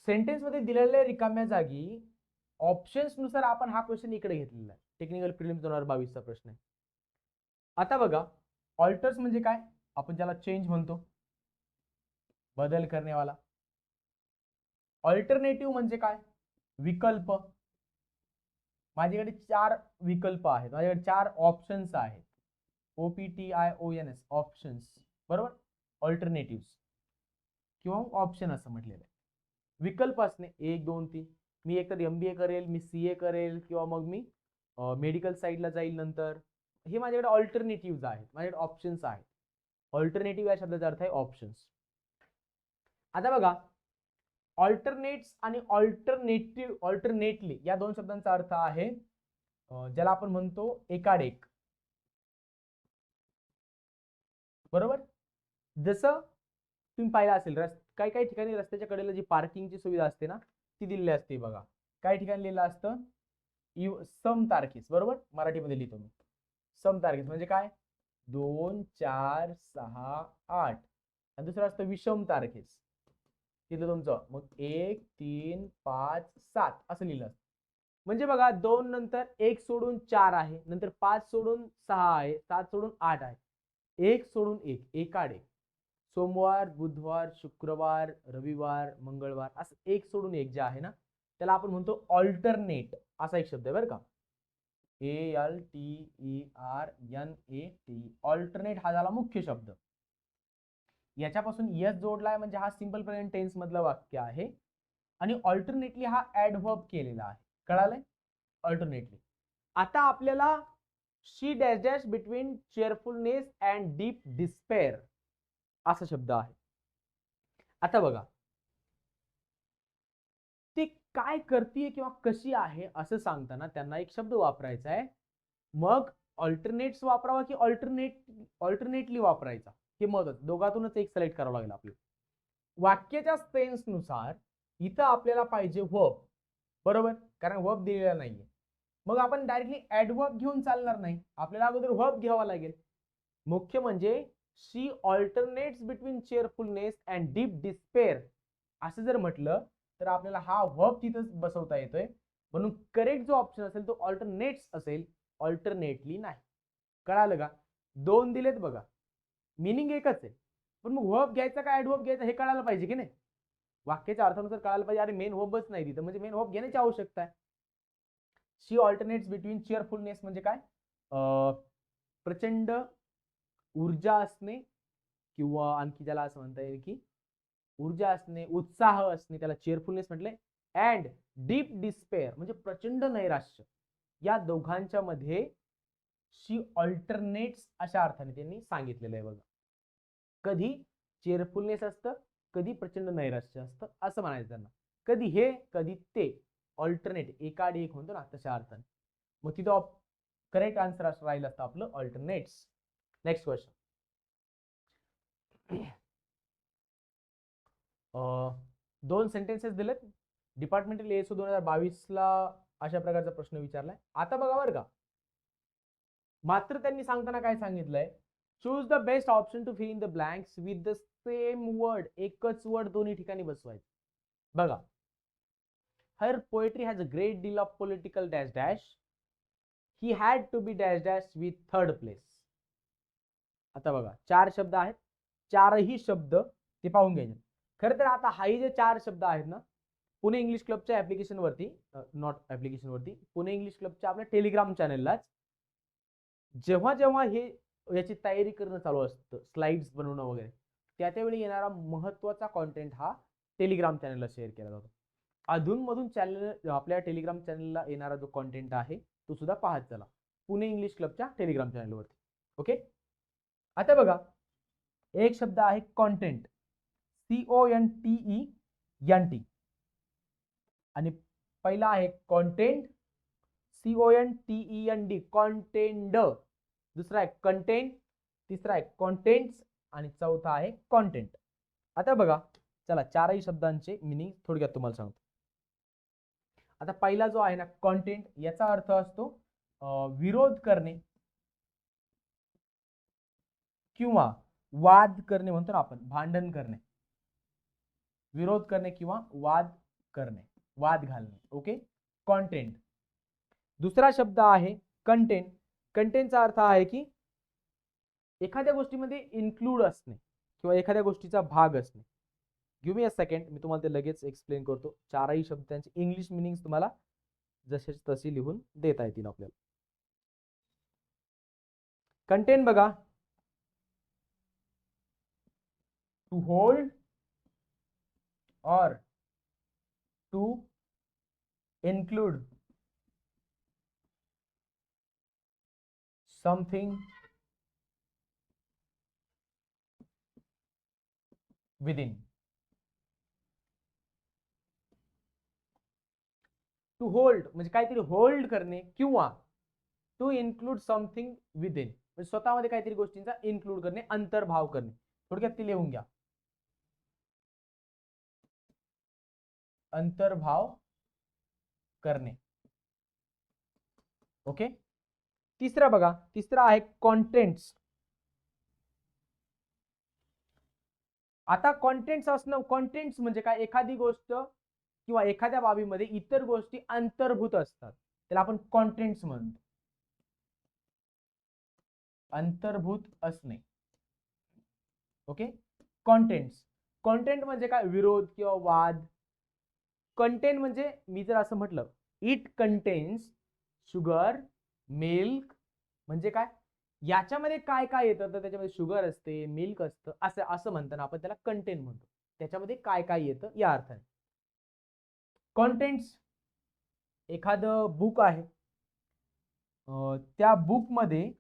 sentence मध्ये दिलेल्या रिकाम्या जागी ऑप्शन्स नुसार आपण हा क्वेश्चन इकडे घेतलेला आहे. टेक्निकल प्रिलिम्स 2022 चा प्रश्न आहे. आता बघा, ऑल्टर्स म्हणजे काय, आपण ज्याला चेंज म्हणतो, बदल करण्यावाला. ऑल्टरनेटिव्ह म्हणजे काय, विकल्प. माझ्याकडे 4 विकल्प आहेत, माझ्याकडे 4 ऑप्शन्स आहेत, OPTIONS, ऑप्शन्स, बरोबर, ऑल्टरनेटिव्ह किंवा ऑप्शन असं म्हटलेलं आहे. विकल्प असणे 1 2 3. मी एकतर MBA करेल, मी CA करेल किंवा मग मी मेडिकल साईडला जाईल नंतर. हे माझ्याकडे ऑल्टरनेटिव्ह आहेत, माझ्याकडे ऑप्शन्स आहेत. ऑल्टरनेटिव्ह या शब्दाचा अर्थ आहे ऑप्शन्स. आता बघा, ऑल्टरनेट्स आणि ऑल्टरनेटली या दोन शब्दांचा अर्थ आहे ज्याला आपण म्हणतो एकाडेक. बरोबर, जसं तुम्ही पाहिलं असेल काही काही ठिकाणी रस्त्याच्या कडेला जी पार्किंगची सुविधा असते ना, ती दिलेली असते बघा. काही ठिकाणी लिहिलं असतं सम तारखेस. बरोबर, मराठीमध्ये लिहितो मी. सम तारखेस म्हणजे काय, 2 4 6 8. आणि दुसरं असतं विषम तारखेस. तिथं तुमचं मग 1 3 5 7 असं लिहिलं असतं. म्हणजे बघा, 2 नंतर 1 सोडून 4 आहे, नंतर 5 सोडून 6 आहे, 7 सोडून 8 आहे, 1 सोडून 1 एकाडेक. सोमवार, बुधवार, शुक्रवार, रविवार, मंगळवार असं 1 सोडून 1 जे आहे ना, त्याला आपण म्हणतो ऑल्टरनेट. असा एक शब्द आहे बरं का, ALTERNAT. ऑल्टरनेट हा झाला मुख्य शब्द. याच्यापासून यस जोडलाय म्हणजे हा सिंपल प्रेझेंट टेन्स मधलं वाक्य आहे. आणि ऑल्टरनेटली हा ऍडव्हर्ब केलेला आहे. कळालंय, ऑल्टरनेटली. आता आपल्याला she dash dash between cheerfulness and deep despair असा शब्द आहे. आता बघा, ती काय करते किंवा कशी आहे असं सांगताना त्यांना एक शब्द वापरायचा आहे. मग ऑल्टरनेट्स वापरावा की ऑल्टरनेटली वापरायचा हे महत्वाचं. दोघातूनच एक सिलेक्ट करावं लागेल आपल्याला. वाक्याच्या सेन्स नुसार इथं आपल्याला पाहिजे वर्ब. बरोबर, कारण वर्ब दिलेला नाहीये. मग आपण डायरेक्टली ऍडवर्ब घेऊन चालणार नाही, आपल्याला अगोदर वर्ब घ्यावा लागेल. मुख्य म्हणजे शी alternates between cheerfulness and deep despair असं जर म्हटलं तर आपल्याला हा वर्ब तिथं बसवता येतोय. म्हणून करेक्ट जो ऑप्शन असेल तो ऑल्टरनेट्स असेल, ऑल्टरनेटली नाही. कळालं का, 2 दिलेत बघा, मिनिंग एकच आहे, पण मग वर्ब घ्यायचा का ऍडवर्ब घ्यायचा हे कळायला पाहिजे की नाही. वाक्याच्या अर्थानुसार कळायला पाहिजे. अरे मेन वर्बच नाही तिथं, म्हणजे मेन वर्ब घेण्याची आवश्यकता आहे. शी ऑल्टरनेट्स बिटवीन चेअरफुलनेस म्हणजे काय, प्रचंड ऊर्जा असणे किंवा आणखी ज्याला असं म्हणता येईल की ऊर्जा असणे, उत्साह असणे, त्याला चेअरफुलनेस म्हटले. अँड डीप डिस्पेअर म्हणजे प्रचंड नैराश्य. या दोघांच्या मध्ये शी ऑल्टरनेट्स अशा अर्थाने त्यांनी सांगितलेलं आहे बघा. कधी चेअरफुलनेस असतं, कधी प्रचंड नैराश्य असतं असं म्हणायचं त्यांना. कधी हे कधी ते, ऑल्टरनेट एकाआधी एक म्हणतो ना तशा अर्थाने. मग तिथं करेक्ट आन्सर असं राहिलं असतं आपलं ऑल्टरनेट्स. Next question. 2 सेंटेन्सेस दिलेत. डिपार्टमेंटल ASO 2022 ला अशा प्रकारचा प्रश्न विचारलाय. आता बघा बरं का, मात्र त्यांनी सांगताना काय सांगितलंय, choose the best option to fill in the blanks with the same word. एकच वर्ड दोन्ही ठिकाणी बसवायचं. बघा, her poetry has a great deal of political dash dash. He had to be dash dash with third place. आता बघा, 4 शब्द आहेत, 4ही शब्द ते पाहून घ्यायचे. खरं तर आता हाही जे 4 शब्द आहेत ना, पुणे इंग्लिश क्लबच्या ऍप्लिकेशन वरती, नॉट ऍप्लिकेशन वरती, पुणे इंग्लिश क्लबच्या आपल्या टेलिग्राम चॅनललाच जेव्हा जेव्हा हे याची तयारी करणं चालू असतं, स्लाइड्स बनवणं वगैरे, त्यावेळी येणारा महत्त्वाचा कॉन्टेंट हा टेलिग्राम चॅनलला शेअर केला जातो. अधूनमधून चॅनल आपल्या टेलिग्राम चॅनलला येणारा जो कॉन्टेंट आहे तो सुद्धा पाहत चला पुणे इंग्लिश क्लबच्या टेलिग्राम चॅनलवरती. ओके, आता बघा, एक शब्द आहे कॉन्टेंट, CONTENT. आणि पहिला आहे कॉन्टेंट, CONTEND, कॉन्टेंट. दुसरा आहे कंटेंट, तिसरा आहे कॉन्टेंट्स आणि चौथा आहे कॉन्टेंट. आता बघा, चला 4ही शब्दांचे मिनिंग थोडक्यात तुम्हाला सांगतो. आता पहिला जो आहे ना कॉन्टेंट, याचा अर्थ असतो विरोध करणे किंवा वाद करणे, म्हणतो ना आपण भांडण करणे, विरोध करणे किंवा वाद करणे, वाद घालणे. Okay, content. दुसरा शब्द आहे कंटेंट. कंटेंटचा अर्थ आहे की एखाद्या गोष्टीमध्ये इन्क्लूड असणे किंवा एखाद्या गोष्टीचा भाग असणे. गिव्ह मी अ सेकंड, मी तुम्हाला ते लगेच एक्सप्लेन करतो. 4ही शब्दांचे इंग्लिश मिनिंग तुम्हाला जसे तशी लिहून देता येतील आपल्याला. कंटेंट बघा, to hold or to include something within. To hold म्हणजे काहीतरी होल्ड करणे किंवा टू इन्क्लूड समथिंग विदिन म्हणजे स्वतःमध्ये काहीतरी गोष्टींचा इन्क्लूड करणे, अंतर्भाव करणे. थोडक्यात ते लिहून घ्या. अंतर्भाव करणे. ओके. तिसरा बघा, तिसरा आहे कॉन्टेंट्स. आता कॉन्टेंट्स असणं, कॉन्टेंट्स म्हणजे काय, एखादी गोष्ट किंवा एखाद्या बाबीमध्ये इतर गोष्टी अंतर्भूत असतात, त्याला आपण कॉन्टेंट्स म्हणतो. अंतर्भूत असणे. ओके. कॉन्टेंट्स. कॉन्टेंट म्हणजे काय, विरोध किंवा वाद. कंटेंट म्हणजे मी जर असं म्हटलं इट कंटेन्स शुगर मिल्क म्हणजे काय, याच्यामध्ये काय काय येतं, तर त्याच्यामध्ये शुगर असते, मिल्क असतं, असं असं म्हणताना आपण त्याला कंटेंट म्हणतो. त्याच्यामध्ये काय काय येतं या अर्थाने. कॉन्टेंट्स. एखादं बुक आहे, त्या बुकमध्ये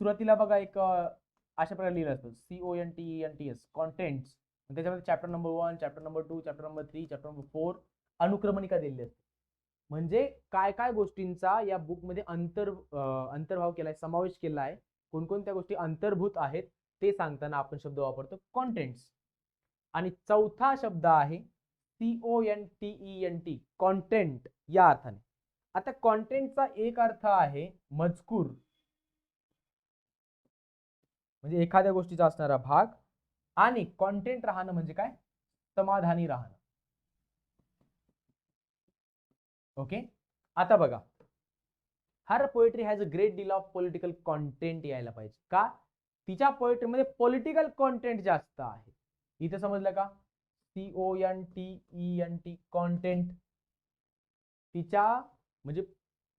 सुरुवातीला बघा एक अशा प्रकारे लिहिलं असतं CONTENTS कॉन्टेंट्स. त्याच्यामध्ये chapter number 1, chapter number 2, chapter number 3, chapter number 4 अनुक्रमणिका दिलेली असते. म्हणजे काय काय गोष्टींचा या बुकमध्ये अंतर्भाव केलाय, समावेश केला आहे, कोणकोणत्या गोष्टी अंतर्भूत आहेत ते सांगताना आपण शब्द वापरतो कॉन्टेंट्स. आणि चौथा शब्द आहे CONTENT कॉन्टेंट या अर्थाने. आता कॉन्टेंटचा एक अर्थ आहे मजकूर म्हणजे एखाद्या गोष्टीचा असणारा भाग, आणि कॉन्टेंट राहणं म्हणजे काय, समाधानी राहणं. ओके. आता बघा, her poetry has a great deal of political content यायला पाहिजे. का, तिच्या पोएट्रीमध्ये पॉलिटिकल कॉन्टेंट जास्त आहे. इथे समजलं का, CONTENT कॉन्टेंट. तिच्या म्हणजे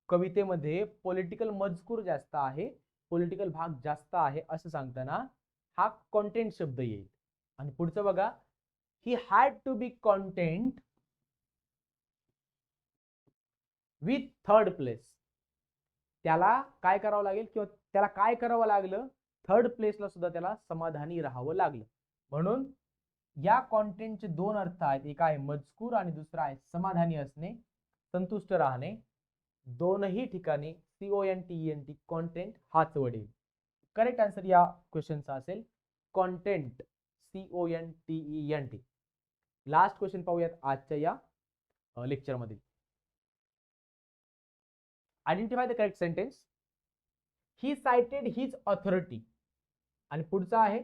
कवितेमध्ये पॉलिटिकल मजकूर जास्त आहे, पॉलिटिकल भाग जास्त आहे, असं सांगताना हा कॉन्टेंट शब्द येईल. आणि पुढचं बघा, he had to be content with third place. त्याला काय करावं लागेल किंवा त्याला काय करावं लागलं, थर्ड प्लेसला सुद्धा त्याला समाधानी राहावं लागलं. म्हणून या कॉन्टेंटचे दोन अर्थ आहेत, एक आहे मजकूर आणि दुसरा आहे समाधानी असणे, संतुष्ट राहणे. दोनही ठिकाणी CONTENT कॉन्टेंट हाच वर्ड येईल. करेक्ट आन्सर या क्वेश्चनचा असेल कॉन्टेंट, CONTENT. लास्ट क्वेश्चन पाहूयात आजच्या या लेक्चर मध्ये. Identify the correct sentence. He cited his authority. आणि पुढचा आहे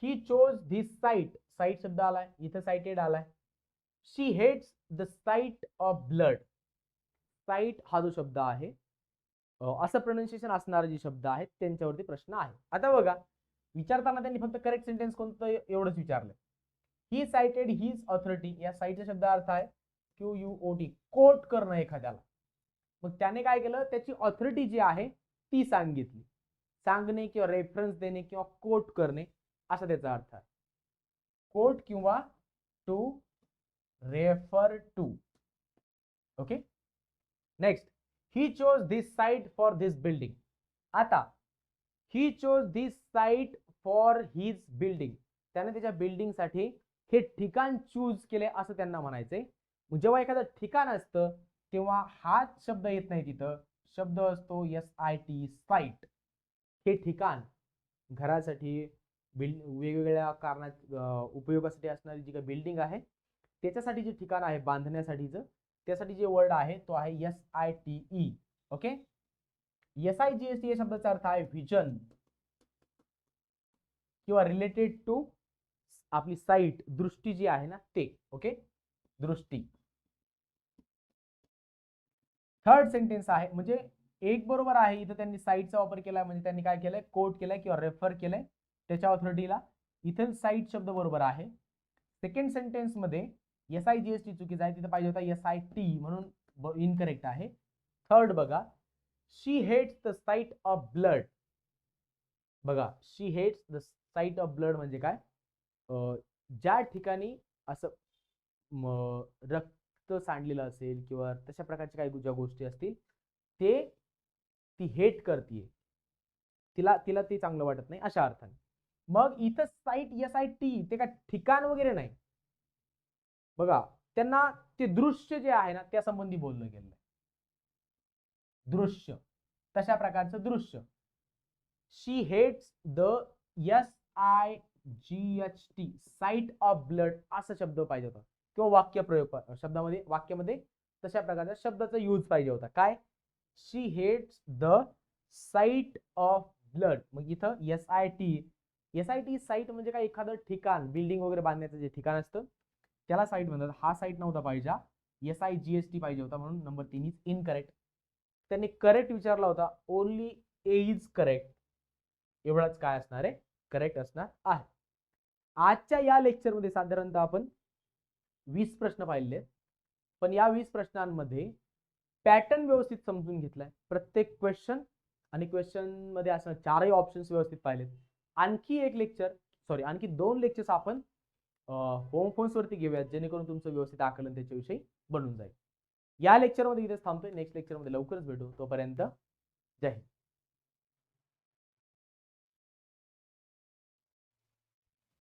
he chose this site. Site शब्द आलाय, इथं साइटेड आलाय. She hates the sight of blood. Sight हा जो शब्द आहे, असं प्रोनाउन्सिएशन असणारे जे शब्द आहेत त्यांच्यावरती प्रश्न आहे. आता बघा, विचारताना त्यांनी फक्त करेक्ट सेंटेन्स कोणतं एवढंच विचारलं. ही साइटेड हिज ऑथॉरिटी, या साइटचा शब्द अर्थ आहे QUOT, कोट करणं एखाद्याला. मग त्याने काय केलं, त्याची ऑथॉरिटी जी आहे ती सांगितली. सांगणे किंवा रेफरन्स देणे किंवा कोट करणे असा त्याचा अर्थ आहे. कोट किंवा to refer to. Okay. Next, he chose this site for this building. आता he chose this site for his building, त्याने त्याच्या बिल्डिंग साठी हे ठिकाण चूज केले असं त्यांना म्हणायचंय. जेव्हा एखादं ठिकाण असतं तेव्हा हाच शब्द येत नाही, तिथं शब्द असतो SIT, साइट. हे ठिकाण घरासाठी, वेगवेगळ्या कारणात उपयोगासाठी असणारी जी काही बिल्डिंग आहे त्याच्यासाठी जे ठिकाण आहे बांधण्यासाठीचं, त्यासाठी जे वर्ड आहे तो आहे SITE. ओके. SIGST या शब्दाचा अर्थ आहे व्हिजन किंवा रिलेटेड टू आपली साइट, दृष्टी जी आहे ना ते. ओके, दृष्टी. थर्ड सेंटेन्स आहे, म्हणजे एक बरोबर आहे, इथं त्यांनी साइटचा वापर केलाय म्हणजे त्यांनी काय केलंय, कोट केलाय किंवा रेफर केलंय त्याच्या ऑथॉरिटीला. इथं साइट शब्द बरोबर आहे. सेकंड सेंटेन्स मध्ये SIGST चुकीचा आहे, तिथं पाहिजे होता SIT म्हणून इनकरेक्ट आहे. थर्ड बघा, she hates the sight of blood. बघा, she hates the sight of blood म्हणजे काय, ज्या ठिकाणी असं रक्त सांडलेलं असेल किंवा तशा प्रकारच्या काही ज्या गोष्टी असतील ते ती हेट करते, तिला तिला ते चांगलं वाटत नाही अशा अर्थाने. मग इथं साईट SIT ते काय ठिकाण वगैरे नाही बघा, त्यांना ते दृश्य जे आहे ना त्या संबंधी बोललं गेलं. दृश्य, तशा प्रकारचं दृश्य. She hates the SIGHT sight of blood असा शब्द पाहिजे होता किंवा वाक्यामध्ये तशा प्रकारच्या शब्दाचा यूज पाहिजे होता. काय, she hates the sight of blood. मग इथं SIT साईट म्हणजे काय, एखादं ठिकाण, बिल्डिंग वगैरे बांधण्याचं जे ठिकाण असतं त्याला साईट म्हणतात. हा साईट नव्हता पाहिजे, SIGHT पाहिजे होता, म्हणून नंबर 3 इज इनकरेक्ट. त्यांनी करेक्ट विचारला होता, ओनली ए इज करेक्ट, एवढाच काय असणार आहे, करेक्ट असणार आहे. आजच्या या लेक्चरमध्ये साधारणतः आपण 20 प्रश्न पाहिले, पण या 20 प्रश्नांमध्ये पॅटर्न व्यवस्थित समजून घेतलाय. प्रत्येक क्वेश्चन आणि क्वेश्चन मध्ये असं 4ही ऑप्शन्स व्यवस्थित पाहिलेत. आणखी 2 लेक्चर्स आपण होम फोन्स वरती घेऊयात, जेणेकरून तुमचं व्यवस्थित आकलन त्याच्याविषयी बनून जाईल. या लेक्चरमध्ये इथेच थांबतोय. नेक्स्ट लेक्चरमध्ये लवकरच भेटू. तोपर्यंत जय हिंद.